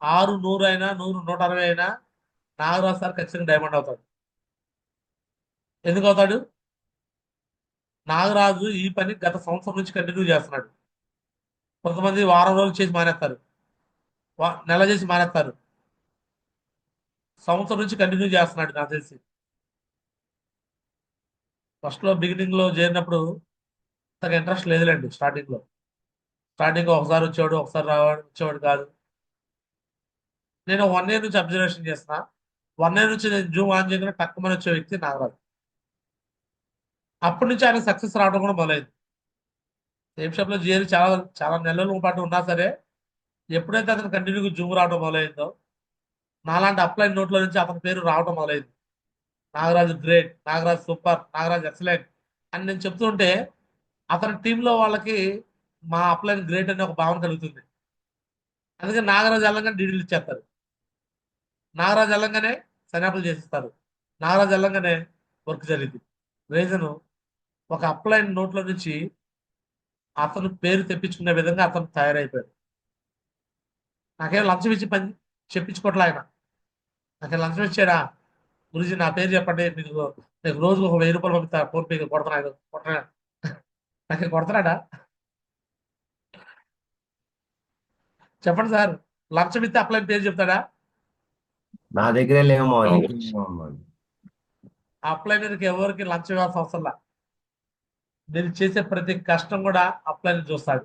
6 100 అయినా 100 160 అయినా నాగరాజు సార్ ఖచ్చితంగా డైమండ్ అవుతాడు. ఎందుకు అవుతాడు? నాగరాజు ఈ పని గత సంవత్సరం నుంచి కంటిన్యూ చేస్తున్నాడు. కొంతమంది వారం రోజులు చేసి మానేస్తారు, నెల చేసి మానేస్తారు. సంవత్సరం నుంచి కంటిన్యూ చేస్తున్నాడు నాకు తెలిసి. ఫస్ట్ లో బిగినింగ్ లో చేరినప్పుడు అంతగా ఇంట్రెస్ట్ లేదులేండి. స్టార్టింగ్ ఒకసారి వచ్చేవాడు, ఒకసారి వచ్చేవాడు కాదు. నేను 1 year నుంచి అబ్జర్వేషన్ చేస్తున్నా. 1 year నుంచి నేను జూమ్ ఆన్ చేయగానే తక్కువని వచ్చే వ్యక్తి నాగరాజు. అప్పటి నుంచి ఆయన సక్సెస్ రావడం కూడా మొదలైంది. సేమ్ షాప్ లో చేరి చాలా చాలా నెలల పాటు ఉన్నా సరే, ఎప్పుడైతే అతను కంటిన్యూగా జూమ్ రావడం మొదలైందో, నాలాంటి అప్లైన్ నోట్లో నుంచి అతని పేరు రావడం మొదలైంది. Nagaraju great, Nagaraju super, Nagaraju excellent అని నేను చెప్తుంటే అతని టీంలో వాళ్ళకి మా అప్లైన్ గ్రేట్ అనే ఒక భావన కలుగుతుంది. అందుకే నాగరాజు వెళ్ళంగానే డీడీలు ఇచ్చేస్తారు, నాగరాజు వెళ్ళంగానే సైనాపులు చేసిస్తారు, నాగరాజు వెళ్ళంగానే వర్క్ జరిగింది. రీజను, ఒక అప్లైన్ నోట్లో నుంచి అతను పేరు తెప్పించుకునే విధంగా అతను తయారైపోయాడు. నాకేం లంచం ఇచ్చి పని చెప్పించుకోవట్లే ఆయన. నాకేం లంచం ఇచ్చాడా, గురుజీ నా పేరు చెప్పండి, నీకు రోజుకు ఒక 1000 రూపాయలు పంపిస్తా, ఫోన్ పే కొడుతున్నాడు నాకే కొడుతున్నాడా? చెప్పండి సార్, లంచం ఇస్తే అప్లైన్ పేరు చెప్తాడా? నా దగ్గరే లేవు మావయ్య. అప్లైనర్కి ఎవరికి లంచం ఇవ్వాల్సిన అవసరం లే. మీరు చేసే ప్రతి కష్టం కూడా అప్లైనర్ చూస్తాడు,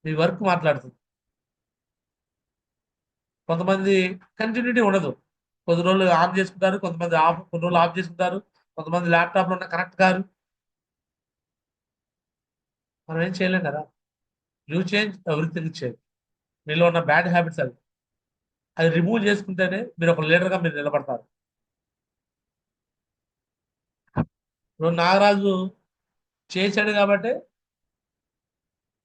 మీ వర్క్ మాట్లాడుతుంది. కొంతమంది కంటిన్యూటీ ఉండదు, కొద్ది రోజులు ఆన్ చేసుకుంటారు, కొంతమంది కొన్ని రోజులు ఆఫ్ చేసుకుంటారు, కొంతమంది ల్యాప్టాప్లో ఉన్న కనెక్ట్ కారు. మనం ఏం చేయలేం కదా. You change everything change. మీలో ఉన్న బ్యాడ్ హ్యాబిట్స్ అది రిమూవ్ చేసుకుంటేనే మీరు ఒక లీడర్గా మీరు నిలబడతారు. ఇప్పుడు నాగరాజు చేశాడు కాబట్టి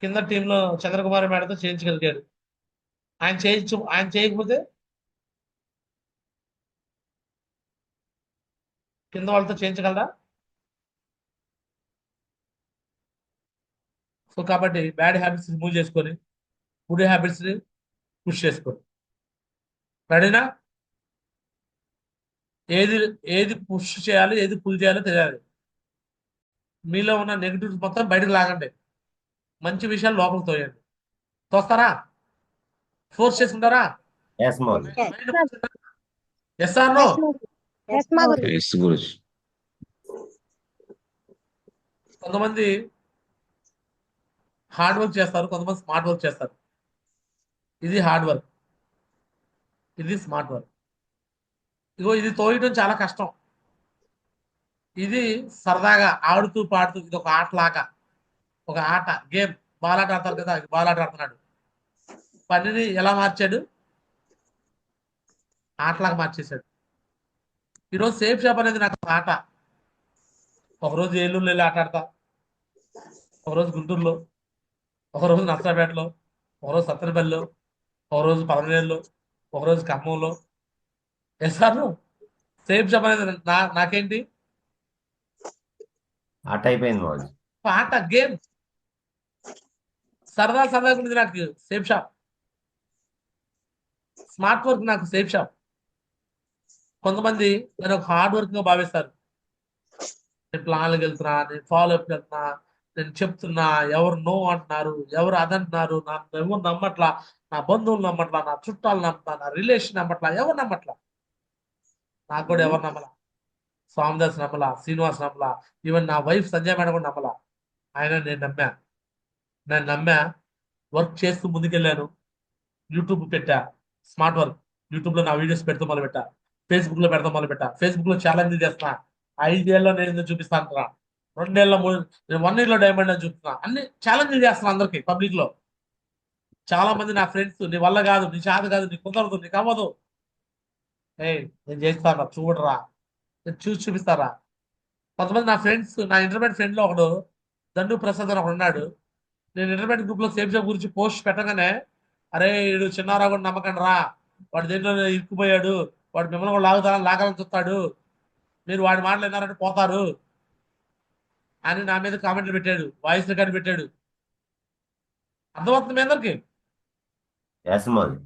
కింద టీంలో చంద్రకుమారి మేడతో చేయించగలిగాడు. ఆయన చేయకపోతే కింద వాళ్ళతో చేయించగలరా? సో కాబట్టి బ్యాడ్ హ్యాబిట్స్ రిమూవ్ చేసుకొని గుడ్ హ్యాబిట్స్ ని పుష్ చేసుకోండి. రెడీనా? ఏది ఏది పుష్ చేయాలి, ఏది పుల్ చేయాలో తెలియాలి. మీలో ఉన్న నెగిటివ్స్ మొత్తం బయటకు లాగండి, మంచి విషయాలు లోపలికి తోయండి. తోస్తారా? ఫోర్స్ చేసుకుంటారా? ఎస్ మావయ్య. Yes or no? ఎస్ మా గురు. ఎస్ గురుజీ. కొంతమంది హార్డ్ వర్క్ చేస్తారు, కొంతమంది స్మార్ట్ వర్క్ చేస్తారు. ఇది హార్డ్ వర్క్, ఇది స్మార్ట్ వర్క్. ఇగో ఇది తోయటం చాలా కష్టం. ఇది సరదాగా ఆడుతూ పాడుతూ, ఇది ఒక ఆటలాగా, ఒక ఆట, గేమ్. బాలాట ఆడతారు కదా, బాలాట ఆడుతున్నాడు. పనిని ఎలా మార్చాడు? ఆటలాగా మార్చేశాడు. ఈరోజు సేఫ్ షాప్ అనేది నాకు ఒక ఆట. ఒకరోజు ఏలూరులో వెళ్ళి ఆట ఆడతా, ఒకరోజు గుంటూరులో, ఒకరోజు నర్సరాపేటలో, ఒకరోజు సత్తెనపల్లిలో, ఒకరోజు పలమనేరులో, ఒకరోజు ఖమ్మంలో. ఎస్ఆర్ సేఫ్ షాప్ అనేది నాకేంటి? ఆట అయిపోయింది మావయ్య. ఆట, గేమ్, సరదాగా ఉంది నాకు సేఫ్ షాప్. స్మార్ట్ వర్క్ నాకు సేఫ్ షాప్. కొంతమంది నేను ఒక హార్డ్ వర్క్ గా భావిస్తారు. నేను ప్లాన్లకు వెళ్తున్నా, నేను ఫాలో అప్ వెళ్తున్నా, నేను చెప్తున్నా, ఎవరు నో అంటున్నారు, ఎవరు అదంటున్నారు, నా ఎవరు నమ్మట్లా, నా బంధువులు నమ్మట్లా, నా చుట్టాలు నమ్మట్లా, నా రిలేషన్ నమ్మట్లా, ఎవరు నమ్మట్లా. నాకు కూడా ఎవరు నమ్మలా. స్వామిదాస్ నమ్మలా, శ్రీనివాస్ నమ్మలా, ఈవెన్ నా వైఫ్ సంజయ్ మేడం కూడా నమ్మలా. ఆయన నేను నమ్మా, వర్క్ చేస్తూ ముందుకెళ్ళాను. యూట్యూబ్ పెట్టా, స్మార్ట్ వర్క్. యూట్యూబ్ లో నా వీడియోస్ పెడతా మొదలు పెట్టా, ఫేస్బుక్ లో పెడతా మొదలు పెట్టా. ఫేస్బుక్ లో ఛాలెంజ్ చేస్తున్నా, 5 ఏళ్ళలో నేను ఎందుకు చూపిస్తాను రా, 2 ఏళ్ళలో నేను 1 year లో డైమండ్ అని చూపుతున్నా. అన్ని ఛాలెంజ్ చేస్తున్నా అందరికి పబ్లిక్ లో. చాలా మంది నా ఫ్రెండ్స్, నీ వల్ల కాదు, నీ చేత కాదు, నీ కుదరదు, నీకు అవ్వదు. నేను చేస్తాను, చూడరా, నేను చూసి చూపిస్తారా. కొంతమంది నా ఫ్రెండ్స్, నా ఇంటర్మీడియట్ ఫ్రెండ్ లో ఒకడు దండు ప్రసాద్ అని ఒకడు ఉన్నాడు. నేను ఇంటర్మీడియట్ గ్రూప్ లో సేఫ్ జాబ్ గురించి పోస్ట్ పెట్టగానే, అరే వీడు చిన్నారా కూడా నమ్మకండి రా, వాడు దేంట్లో ఇరుక్కుపోయాడు, వాడు మిమ్మల్ని కూడా లాగాలని చూస్తాడు, మీరు వాడి మాటలు విన్నారంటే పోతారు అని నా మీద కామెంట్లు పెట్టాడు, వాయిస్ రికార్డు పెట్టాడు. అర్థమవుతుంది మీ అందరికి ఎస్ మౌలి.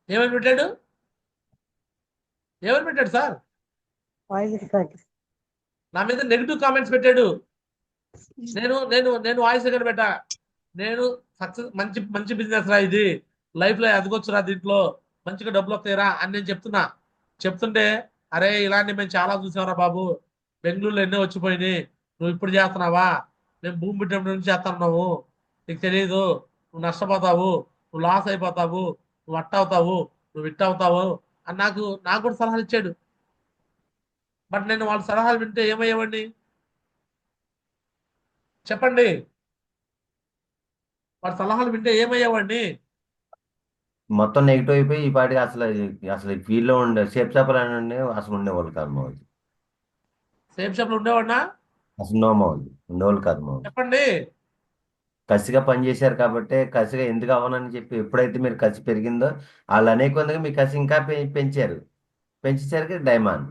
ఏమని పెట్టాడు? ఏమని పెట్టాడు సార్? Voice record. నా మీద నెగిటివ్ కామెంట్స్ పెట్టాడు. నేను నేను నేను వాయిస్ రికార్డు పెట్టా, నేను సక్సెస్, మంచి మంచి బిజినెస్ రా ఇది, లైఫ్ లో ఎదగొచ్చురా, దీంట్లో మంచిగా డబ్బులు వస్తాయిరా అని నేను చెప్తుంటే, అరే ఇలాంటి మేము చాలా చూసాంరా బాబు, బెంగళూరులో ఎన్నో వచ్చిపోయినాయి, నువ్వు ఇప్పుడు చేస్తున్నావా, మేము భూమి పెట్టినప్పటి నుంచి చేస్తున్నావు, నీకు తెలియదు, నువ్వు నష్టపోతావు, నువ్వు లాస్ అయిపోతావు, నువ్వు అట్ట అవుతావు, నువ్వు ఇట్ట అవుతావు అని నాకు కూడా సలహాలు ఇచ్చాడు. బట్ నేను వాళ్ళ సలహాలు వింటే ఏమయ్యేవాడిని చెప్పండి? వాడి సలహాలు వింటే ఏమయ్యేవాడిని? మొత్తం నెగిటివ్ అయిపోయి ఈ పాటికి అసలు ఫీల్డ్ లో ఉండే షేప్ చెప్పాలని అసలు ఉండేవాళ్ళు కాదు మౌలి. సేమ్ షాప్ లో ఉండేవాడినా? అసలు నో మౌలి, ఉండేవాళ్ళు కాదు మౌలి. చెప్పండి. కసిగా పనిచేశారు కాబట్టి, కసిగా ఎందుకు అవ్వనని చెప్పి ఎప్పుడైతే మీరు కసి పెరిగిందో, వాళ్ళు అనేక మందిగా మీ కసి ఇంకా పెంచారు. పెంచేసరికి డైమాండ్.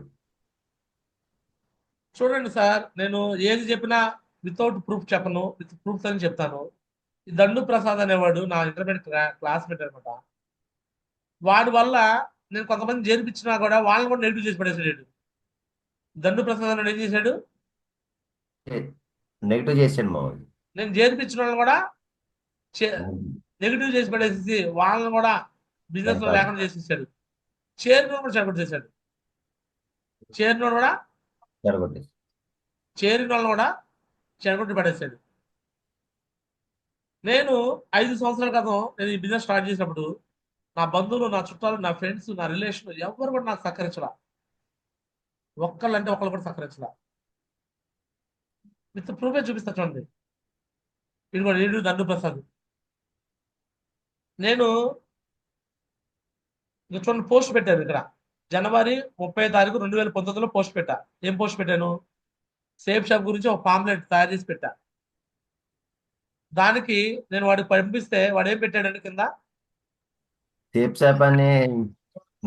చూడండి సార్, నేను ఏది చెప్పినా వితౌట్ ప్రూఫ్ చెప్పను, విత్ ప్రూఫ్ అని చెప్తాను. ఈ దండు ప్రసాద్ అనేవాడు నా ఇంటర్మీడియట్ క్లాస్మేట్ అనమాట. వాడి వల్ల నేను కొంతమంది చేర్పించినా కూడా వాళ్ళని కూడా నెగిటివ్ చేసి పడేసాడు. దండు ప్రసాద్ అనేవాడు ఏం చేశాడు? నెగిటివ్ చేసాడు మౌలి. నేను చేర్పించిన వాళ్ళని కూడా నెగిటివ్ చేసి పడేసేసి వాళ్ళని కూడా బిజినెస్ లో లేకుండా చేసేసాడు. చేరిన కూడా చెడగొట్టేసాడు. చేరిన కూడా జరగొట్టేసి చేరిన వాళ్ళని కూడా చెడగొట్టి పడేసాడు. నేను 5 సంవత్సరాల క్రితం నేను ఈ బిజినెస్ స్టార్ట్ చేసినప్పుడు నా బంధువులు, నా చుట్టాలు, నా ఫ్రెండ్స్, నా రిలేషన్ ఎవరు కూడా నాకు సహకరించలా. ఒక్కళ్ళంటే ఒకళ్ళు కూడా సహకరించలా. విత్ ప్రూఫే చూపిస్తా చూడండి. ఇది కూడా ఏడు దండు ప్రసాద్. నేను ఇక చూడండి, పోస్ట్ పెట్టాను ఇక్కడ. జనవరి 30 తారీఖు 2019లో పోస్ట్ పెట్టా. ఏం పోస్ట్ పెట్టాను? సేఫ్ షాప్ గురించి ఒక పాంప్లెట్ తయారు చేసి పెట్టా. దానికి నేను వాడికి పంపిస్తే వాడు ఏం పెట్టాడండి కింద? షేప్ షాప్ అని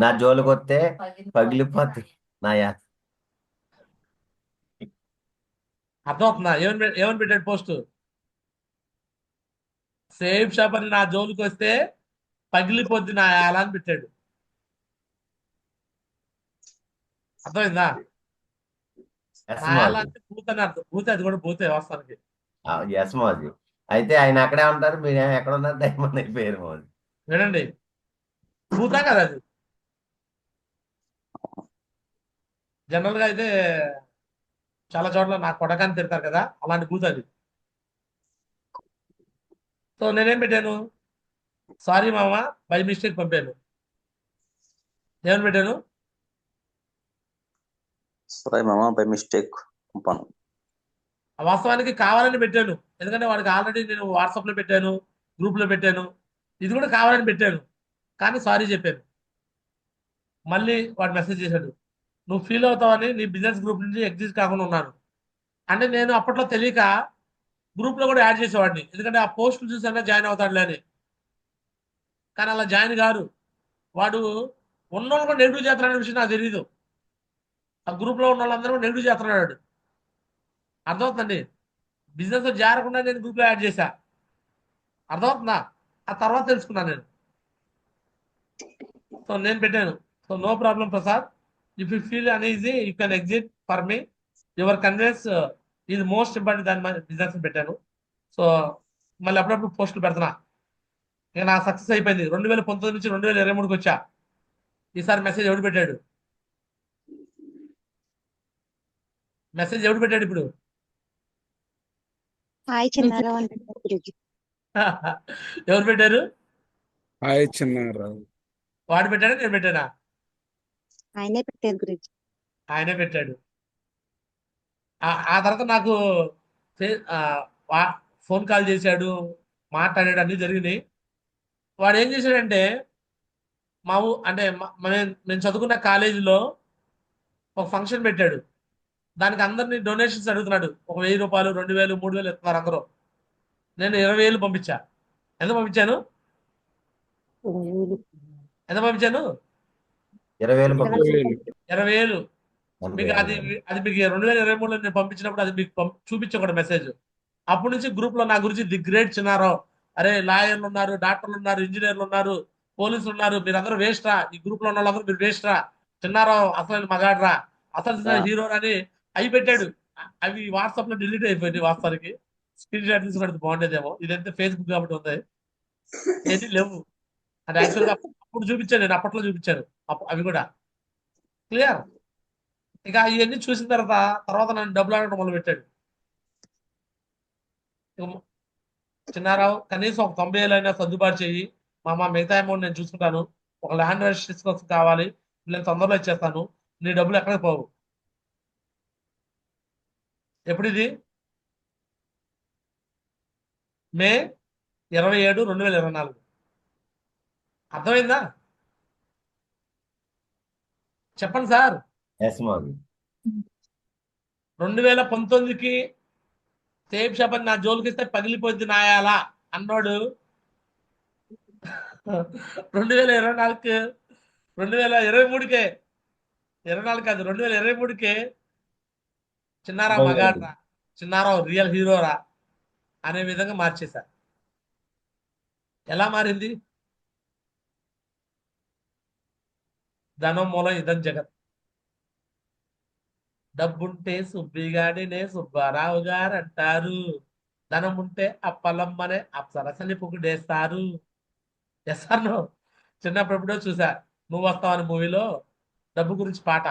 నా జోలికి వస్తే పగిలిపోతాయి నా అర్థమవుతుందా? ఏమని పెట్టాడు పోస్ట్? సేఫ్ షాప్ అని నా జోలికి వస్తే పగిలిపోద్ది నా అలా అని పెట్టాడు. అర్థమైందా? ఎస్ నా అలా మౌలి. అంటే భూత అని అర్థం. భూత, అది కూడా భూతే వాస్తవానికి. ఎస్ మౌలి. అయితే ఆయన అక్కడే ఉంటారు, మీరు ఎక్కడ ఉన్నారు, డైమండ్ అయిపోయారు మౌలి. వినండి, భూత కదా అది. జనరల్ గా అయితే చాలా చోట్ల నా కొడకాన్ని తిడతారు కదా, అలాంటి భూత అది. సో నేనేం పెట్టాను? సారీ మామ, బై మిస్టేక్ పంపాను. ఏమని పెట్టాను? సారీ మామ, బై మిస్టేక్ పంపాను. వాస్తవానికి కావాలని పెట్టాను, ఎందుకంటే వాడికి ఆల్రెడీ నేను వాట్సాప్ లో పెట్టాను, గ్రూప్ లో పెట్టాను, ఇది కూడా కావాలని పెట్టాను. కానీ సారీ చెప్పాను. మళ్ళీ వాడు మెసేజ్ చేశాడు, నువ్వు ఫీల్ అవుతావని నీ బిజినెస్ గ్రూప్ నుంచి ఎగ్జిట్ కాకుండా ఉన్నాను. అంటే నేను అప్పట్లో తెలియక గ్రూప్ లో కూడా యాడ్ చేసేవాడిని, ఎందుకంటే ఆ పోస్టులు చూసాక జాయిన్ అవుతాడులే అని. కానీ అలా జాయిన్ గారు. వాడు ఉన్నోళ్ళు కూడా నెగిటివ్ చేస్తున్నాడు విషయం నాకు తెలియదు. ఆ గ్రూప్ లో ఉన్న వాళ్ళందరూ నెగిటివ్ చేస్తున్నాడు. అర్థమవుతుందండి? బిజినెస్ లో జారకుండా నేను గ్రూప్ లో యాడ్ చేశా. అర్థమవుతుందా? ఆ తర్వాత తెలుసుకున్నాను నేను. సో నేను పెట్టాను, so no problem Prasad, if you feel uneasy you can exit for me, your convenience ఇది మోస్ట్ ఇంపార్టెంట్ దాని బిజినెస్ పెట్టాను. సో మళ్ళీ అప్పుడప్పుడు పోస్టులు పెడుతున్నా. ఇక నా సక్సెస్ అయిపోయింది. 2019 నుంచి 2023కి వచ్చా. ఈసారి మెసేజ్ ఎవడు పెట్టాడు? మెసేజ్ ఎవడు పెట్టాడు ఇప్పుడు? హాయ్ చిన్నారావు అంటే గురుజీ. ఎవరు పెట్టారు? హాయ్ చిన్నారావు. వాడు పెట్టాడా నేను పెట్టానా? ఆయనే పెట్టారు గురుజీ. ఆయనే పెట్టాడు. ఆ తర్వాత నాకు ఫోన్ కాల్ చేశాడు, మాట్లాడాడు, అన్ని జరిగినాయి. వాడు ఏం చేశాడంటే అంటే నేను చదువుకున్న కాలేజీలో ఒక ఫంక్షన్ పెట్టాడు. దానికి అందరినీ డొనేషన్స్ అడుగుతున్నాడు. ఒక 1000 రూపాయలు, 2000, 3000 ఇస్తున్నారు అందరూ. నేను 20,000 పంపించా. ఎంత పంపించాను? 20,000. ఎంత పంపించాను? 20,000 20,000. 20,000. మీకు అది 40,000. అది మీకు 2023లో నేను పంపించినప్పుడు అది మీకు చూపించకూడదు మెసేజ్. అప్పటి నుంచి గ్రూప్ లో నా గురించి ది గ్రేట్ చిన్నారావు, అరే లాయర్లు ఉన్నారు, డాక్టర్లు ఉన్నారు, ఇంజనీర్లు ఉన్నారు, పోలీసులు ఉన్నారు, మీరందరూ వేస్ట్ రా, ఈ గ్రూప్ లో ఉన్న వాళ్ళందరూ మీరు వేస్ట్ రా, చిన్నారావు అసలు మగాడ్రా, అసలు హీరో అని అవి పెట్టాడు. అవి వాట్సాప్ లో డిలీట్ అయిపోయింది. వాస్తవానికి స్క్రీన్ షాట్ తీసుకున్నది బాగుండేదేమో. ఇదంతా ఫేస్బుక్ కాబట్టి ఉంది, ఏది లేవు. అంటే యాక్చువల్గా అప్పుడు చూపించాను, నేను అప్పట్లో చూపించాను అవి కూడా క్లియర్. ఇక ఇవన్నీ చూసిన తర్వాత నన్ను డబ్బులు ఆడటం మొదలు పెట్టాడు. ఇక చిన్నారావు కనీసం ఒక 90,000 అయినా సర్దుబాటు చెయ్యి, మా మిగతా అమౌంట్ నేను చూసుకుంటాను, ఒక ల్యాండ్ రిజిస్ట్రేషన్ కోసం కావాలి, నేను తొందరలో ఇచ్చేస్తాను, నీ డబ్బులు ఎక్కడికి పోవు. ఎప్పుడు ఇది? మే 27, 2024. అర్థమైందా? చెప్పండి సార్. ఎస్ మోదీ. 2019కి సేఫ్ షాప్ నా జోలికి ఇస్తే పగిలిపోద్ది నాయాలా అన్నాడు. 2024కి 2023కే 24 కాదు 2023కే చిన్నారావు మగాడ్రా, చిన్నారావు రియల్ హీరోరా అనే విధంగా మార్చేశారు. ఎలా మారింది? ధనం మూలం ఇదం జగత్. డబ్బుంటే సుబ్బిగాడినే సుబ్బారావు గారు అంటారు, ధనం ఉంటే అప్పలమ్మనే అప్సరసని పొగిడేస్తారు. Yes or no? చిన్నప్పుడు ఎప్పుడో చూసా నువ్వు వస్తావని మూవీలో డబ్బు గురించి పాట.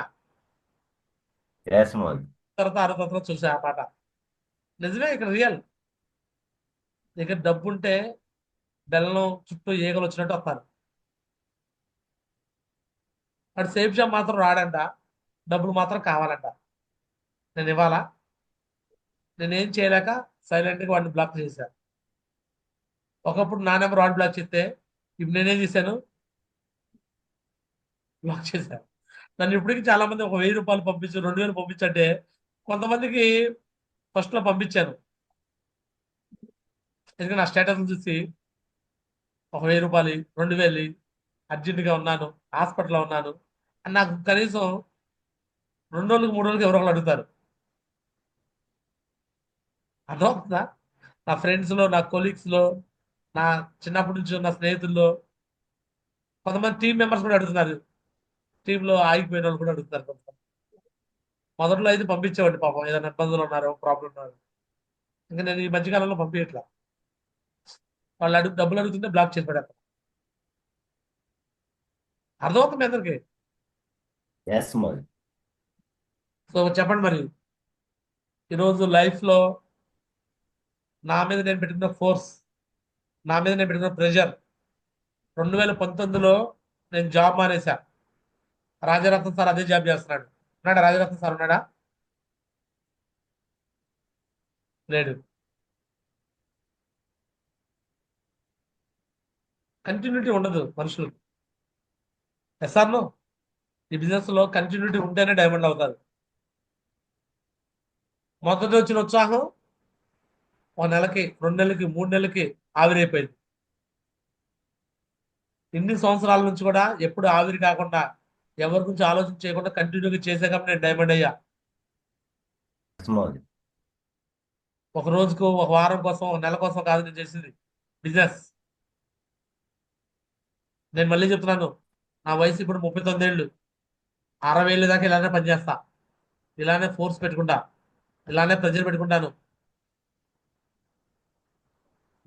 ఎస్ మోదీ. తర్వాత అరవై చూసా ఆ పాట. నిజమే, ఇక్కడ రియల్. ఇక్కడ డబ్బు ఉంటే బెల్లం చుట్టూ ఈగలు వచ్చినట్టు వస్తారు. వాడు సేఫ్ షాప్ మాత్రం రాడంట, డబ్బులు మాత్రం కావాలంట. నేను ఇవ్వాలా? నేనేం చేయలేక సైలెంట్గా వాడిని బ్లాక్ చేశాను. ఒకప్పుడు నా నెంబర్ వాడు బ్లాక్ చేస్తే ఇప్పుడు నేనేం చేశాను? బ్లాక్ చేశాను. నన్ను ఇప్పటికీ చాలా మంది ఒక 1000 రూపాయలు పంపించు, 2000 పంపించంటే కొంతమందికి ఫస్ట్ లో పంపించాను. ఎందుకంటే నా స్టేటస్ చూసి ఒక 1000 రూపాయలు, 2000 అర్జెంటుగా ఉన్నాను, హాస్పిటల్లో ఉన్నాను అని నాకు కనీసం 2 రోజులకు 3 రోజులకు ఎవరో ఒకరు అడుగుతారు. అర్థమవుతుందా? నా ఫ్రెండ్స్లో, నా కొలీగ్స్లో, నా చిన్నప్పటి నుంచి ఉన్న స్నేహితుల్లో కొంతమంది టీం మెంబర్స్ కూడా అడుగుతున్నారు. టీంలో ఆగిపోయిన వాళ్ళు కూడా అడుగుతారు కొంతమంది. మొదట్లో అయితే పంపించేవాడిని, పాపం ఏదైనా ఇబ్బందులు ఉన్నారు, ప్రాబ్లం ఉన్నారు. ఇంకా నేను ఈ మధ్యకాలంలో పంపించట్లా. వాళ్ళు డబ్బులు అడుగుతుంటే బ్లాక్ చేసి పెడతాను. అర్థమవుతుంది అందరికి? ఎస్ మోదీ. సో చెప్పండి మరి, ఈరోజు లైఫ్లో నా మీద నేను పెట్టుకున్న ఫోర్స్, నా మీద నేను పెట్టుకున్న ప్రెషర్, 2019లో నేను జాబ్ మానేశా. రాజరత్నం సార్ అదే జాబ్ చేస్తున్నాడు. ఉన్నాడా రాజరత్నం సార్? ఉన్నాడా? లేడు. కంటిన్యూటీ ఉండదు మనుషులకు. ఎస్ఆర్నో? ఈ బిజినెస్ లో కంటిన్యూటీ ఉంటేనే డైమండ్ అవుతారు. మొదట వచ్చిన ఉత్సాహం ఒక నెలకి, 2 నెలలకి, 3 నెలలకి ఆవిరైపోయింది. ఇన్ని సంవత్సరాల నుంచి కూడా ఎప్పుడు ఆవిరి కాకుండా, ఎవరి గురించి ఆలోచన చేయకుండా కంటిన్యూగా చేసే కాబట్టి నేను డైమండ్ అయ్యా. ఎస్ మోదీ. ఒక రోజుకు, ఒక వారం కోసం, ఒక నెల కోసం కాదు నేను చేసింది బిజినెస్. నేను మళ్ళీ చెప్తున్నాను, నా వయసు ఇప్పుడు 39 ఏళ్ళు. 60 ఏళ్ళ దాకా ఇలానే పనిచేస్తా, ఇలానే ఫోర్స్ పెట్టుకుంటా. ఇలానే ప్రెజర్ పెట్టుకుంటాను.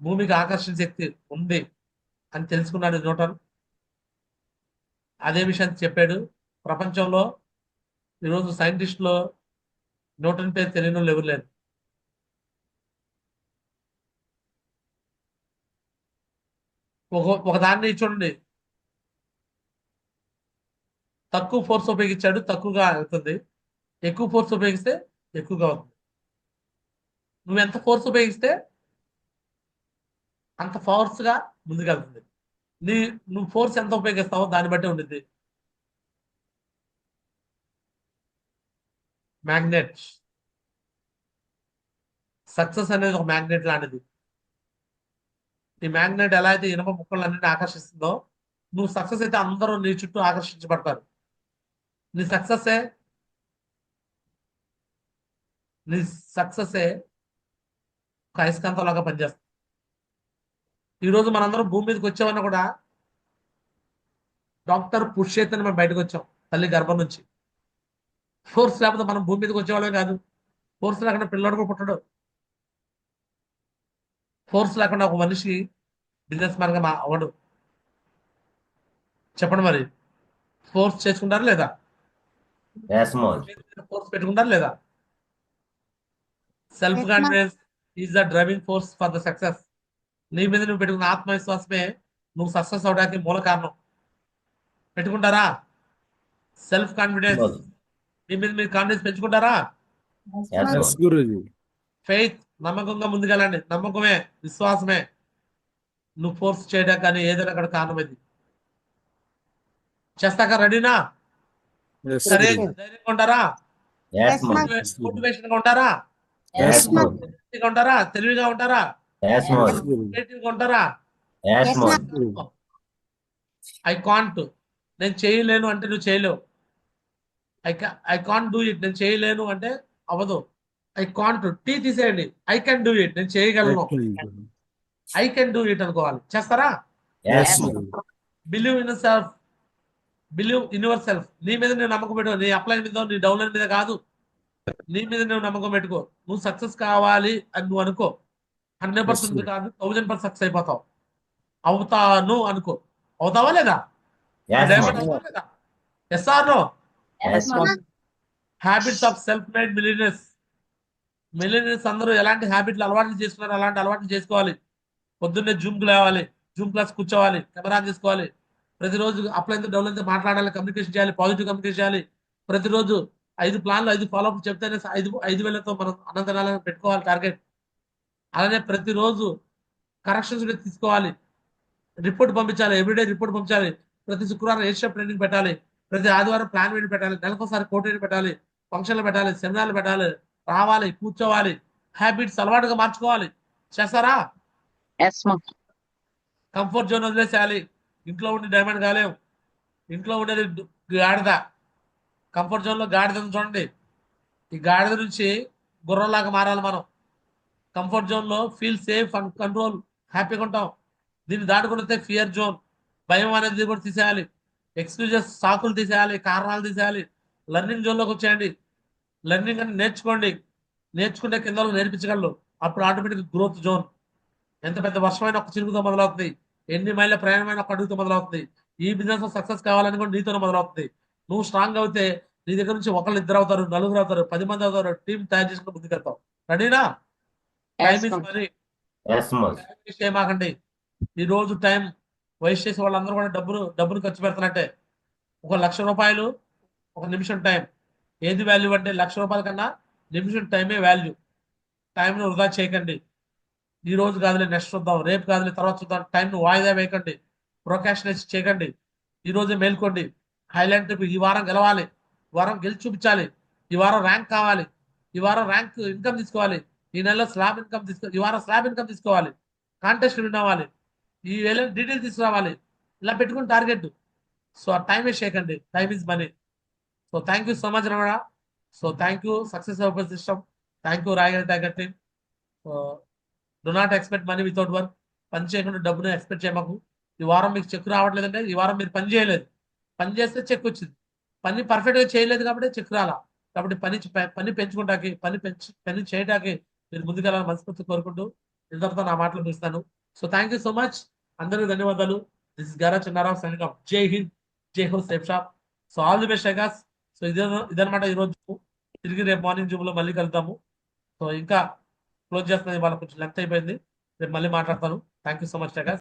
భూమికి ఆకర్షణ శక్తి ఉంది అని తెలుసుకున్నాడు న్యూటన్. అదే విషయాన్ని చెప్పాడు. ప్రపంచంలో ఈరోజు సైంటిస్టులో న్యూటన్ పేరు తెలియని వాళ్ళు ఎవరు లేరు. ఒక దాన్ని చూడండి, తక్కువ ఫోర్స్ ఉపయోగించాడు, తక్కువగా అవుతుంది. ఎక్కువ ఫోర్స్ ఉపయోగిస్తే ఎక్కువగా అవుతుంది. నువ్వు ఎంత ఫోర్స్ ఉపయోగిస్తే అంత ఫోర్స్ గా ముందుకెళ్తుంది. నువ్వు ఫోర్స్ ఎంత ఉపయోగిస్తావో దాన్ని బట్టి ఉంటుంది. మ్యాగ్నెట్, సక్సెస్ అనేది ఒక మ్యాగ్నెట్ లాంటిది. ఈ మ్యాగ్నెట్ ఎలా అయితే ఇనుప ముక్కలన్నింటినీ ఆకర్షిస్తుందో, నువ్వు సక్సెస్ అయితే అందరూ నీ చుట్టూ ఆకర్షించబడతారు. నీ సక్సెస్ ఒక అయస్కాంతంలాగా పనిచేస్తుంది. ఈరోజు మనందరం భూమి మీదకి వచ్చామన్నా కూడా డాక్టర్ పుష్ చేతనే మనం బయటకు వచ్చాం తల్లి గర్భం నుంచి. ఫోర్స్ లేకపోతే మనం భూమి మీదకి వచ్చేవాళ్ళమే కాదు. ఫోర్స్ లేకుండా పిల్లడు కూడా పుట్టడు. ఫోర్స్ లేకుండా ఒక మనిషి బిజినెస్ మ్యాన్ గా అవ్వడు. చెప్పండి మరి, ఫోర్స్ చేసుకుంటారా లేదా? Yes, Moj. ఫోర్స్ పెట్టుకుంటారా లేదా? Self Yes, ma'am. Confidence is the driving force for the success. నీ మీద నువ్వు పెట్టుకున్న ఆత్మవిశ్వాసమే నువ్వు సక్సెస్ అవడానికి మూల కారణం. పెట్టుకుంటారా? Self confidence, Moj. మీ మీద మీరు కాన్ఫిడెన్స్ పెంచుకుంటారా? Yes, yes Moj. Guruji. Faith, నమ్మకంగా ముందుకెళ్ళండి. నమ్మకమే, విశ్వాసమే నువ్వు ఫోర్స్ చేయడానికి కానీ ఏదైనా అక్కడ కారణం ఇది. చేస్తాక రెడీనా? ఎస్ సరే, గురూజీ. ధైర్యంగా ఉంటారా? Yes, Yes, Moj. ma'am. Motivation గా ఉంటారా? Yes, Yes, Moj. తెలివిగా ఉంటారా? తెలివిగా ఉంటారా? Yes, Moj. ఎస్ గురూజీ. క్రియేటివ్ గా ఉంటారా? Yes, Yes, Moj. ma'am. I can't, నేను చేయలేను అంటే నువ్వు చేయలేవు. ఐ కాంట్ డూ ఇట్, నేను చేయలేను అంటే అవ్వదు. ఐ కాంట్, టీ తీసేయండి. ఐ కెన్ డూ ఇట్, నేను చేయగలను. ఐ కెన్ డూ ఇట్ అనుకోవాలి. చేస్తారా? Yes, yes Moj. గురూజీ. Believe in self, believe in yourself. నీ మీద నువ్వు నమ్మకం పెట్టుకో. నీ అప్లైన్ మీద, నీ డౌన్లైన్ మీద కాదు. నీ మీద నువ్వు నమ్మకం పెట్టుకో. నువ్వు సక్సెస్ కావాలి అని నువ్వు అనుకో. 100% Yes, కాదు, 1000% సక్సెస్ అయిపోతావు. అవుతాను అనుకో. అవుతావా లేదా? Yes, diamond Moj. అవుతావా లేదా? Yes or no? Yes, Moj. Habits of self made millionaires. Millionaires అందరూ ఎలాంటి హ్యాబిట్లు అలవాట్లు చేసుకున్నారు, అలాంటి అలవాట్లు చేసుకోవాలి. పొద్దున్నే జూమ్ లేవాలి, జూమ్ క్లాస్ కూర్చోవాలి, కెమెరా చేసుకోవాలి. ప్రతిరోజు అప్లైన్ డౌన్లైన్ మాట్లాడాలి, కమ్యూనికేషన్ చేయాలి, పాజిటివ్ కమ్యూనికేషన్ చేయాలి. ప్రతిరోజు 5 ప్లాన్లు 5 ఫాలోఅప్ చెప్తేనే 5,000తో మనం అనంతరాలను పెట్టుకోవాలి టార్గెట్. అలానే ప్రతిరోజు కరెక్షన్స్ తీసుకోవాలి, రిపోర్ట్ పంపించాలి, ఎవ్రీడే రిపోర్ట్ పంపించాలి. ప్రతి శుక్రవారం ఏషియప్ ట్రైనింగ్ పెట్టాలి, ప్రతి ఆదివారం ప్లాన్ మీటింగ్ పెట్టాలి, నెలకోసారి కోర్టు మీటింగ్ పెట్టాలి, ఫంక్షన్లు పెట్టాలి, సెమినార్లు పెట్టాలి, రావాలి, కూర్చోవాలి. హ్యాబిట్స్ అలవాటుగా మార్చుకోవాలి. చేస్తారా? Yes, ma'am. కంఫర్ట్ జోన్ వదిలేసేయాలి. ఇంట్లో ఉండి డైమండ్ కాలేం. ఇంట్లో ఉండేది గాడిద. కంఫర్ట్ జోన్ లో గాడిదని చూడండి. ఈ గాడిద నుంచి గుర్రంలాగా మారాలి మనం. కంఫర్ట్ జోన్ లో ఫీల్ సేఫ్ అండ్ కంట్రోల్, హ్యాపీగా ఉంటాం. దీన్ని దాటుకుంటే ఫియర్ జోన్, భయం అనేది కూడా తీసేయాలి. ఎక్స్క్యూజెస్, సాకులు తీసేయాలి, కారణాలు తీసేయాలి. లెర్నింగ్ జోన్ లోకి వచ్చేయండి. లెర్నింగ్ అని నేర్చుకోండి. నేర్చుకుంటే కింద వాళ్ళు నేర్పించగలరు. అప్పుడు ఆటోమేటిక్ గ్రోత్ జోన్. ఎంత పెద్ద వర్షమైన ఒక చిరుకుతో మొదలవుతుంది. ఎన్ని మైళ్ళ ప్రయాణమైన ఒక అడుగుతో మొదలవుతుంది. ఈ బిజినెస్ లో సక్సెస్ కావాలని కూడా నీతోనే మొదలవుతుంది. నువ్వు స్ట్రాంగ్ అవుతే నీ దగ్గర నుంచి ఒకళ్ళు, 2 అవుతారు, 4 అవుతారు, 10 మంది అవుతారు. టీం తయారు చేసుకుని ముందుకెళ్తావు. రెడీనా? టైం Yes, ఇస్ ma'am. Money. Yes, Moj. Waste చేయమాకండి. ఈ రోజు టైం వేస్ట్ చేసే వాళ్ళందరూ కూడా డబ్బును ఖర్చు పెడుతున్నట్టే. 1,00,000 రూపాయలు ఒక నిమిషం టైం. ఏది వాల్యూ అంటే 1,00,000 రూపాయల కన్నా నిమిషం టైమే వాల్యూ. టైంను వృధా చేయకండి. ఈ రోజు కాదులే, నెక్స్ట్ చూద్దాం, రేపు కాదులే, తర్వాత చూద్దాం. టైంను వాయిదా వేయకండి, ప్రొకాషనేట్ చేయకండి. ఈ రోజే మేల్కోండి. హైలాండ్ ట్రిప్ ఈ వారం గెలవాలి, ఈ వారం గెలిచి చూపించాలి, ఈ వారం ర్యాంక్ కావాలి, ఈ వారం ర్యాంక్ ఇన్కమ్ తీసుకోవాలి, ఈ నెలలో స్లాబ్ ఇన్కమ్ ఈ వారం స్లాబ్ ఇన్కమ్ తీసుకోవాలి, కాంటెస్ట్ విన్ అవ్వాలి, ఈ వేళ డీటెయిల్ తీసుకురావాలి. ఇలా పెట్టుకుని టార్గెట్. సో ఆ టైం వేస్ట్ చేయకండి. Time is money. So thank you so much Ramana. So thank you success open system. Thank you Rayagal tiger team. Do not expect money without work. పని చేయకుండా డబ్బును ఎక్స్పెక్ట్ చేయమాకు. ఈ వారం మీకు చెక్ రావట్లేదంటే ఈ వారం మీరు పని చేయలేదు. పని చేస్తే చెక్ వచ్చింది. పని పర్ఫెక్ట్ గా చేయలేదు కాబట్టి చెక్ రాలా. కాబట్టి పని పెంచుకుంటాకి పని చేయడానికి మీరు ముందుకెళ్ళాలని మనస్ఫూర్తి కోరుకుంటూ ఇంతటితో నా మాటలు ముగిస్తాను. So thank you so much, అందరికీ ధన్యవాదాలు. దిస్ ఇస్ గారా చిన్నారావు సైనింగ్ ఆఫ్. జై హింద్, జై హో, safe shop. So all the best షైకాస్. సో ఇదనమాట ఈరోజు. తిరిగి రేపు మార్నింగ్ జూమ్ లో మళ్ళీ కలుద్దాము. సో ఇంకా క్లోజ్ చేస్తున్నాను, ఇవాళ కొంచెం లెంత్ అయిపోయింది. రేపు మళ్ళీ మాట్లాడతాను. Thank you so much షైకాస్.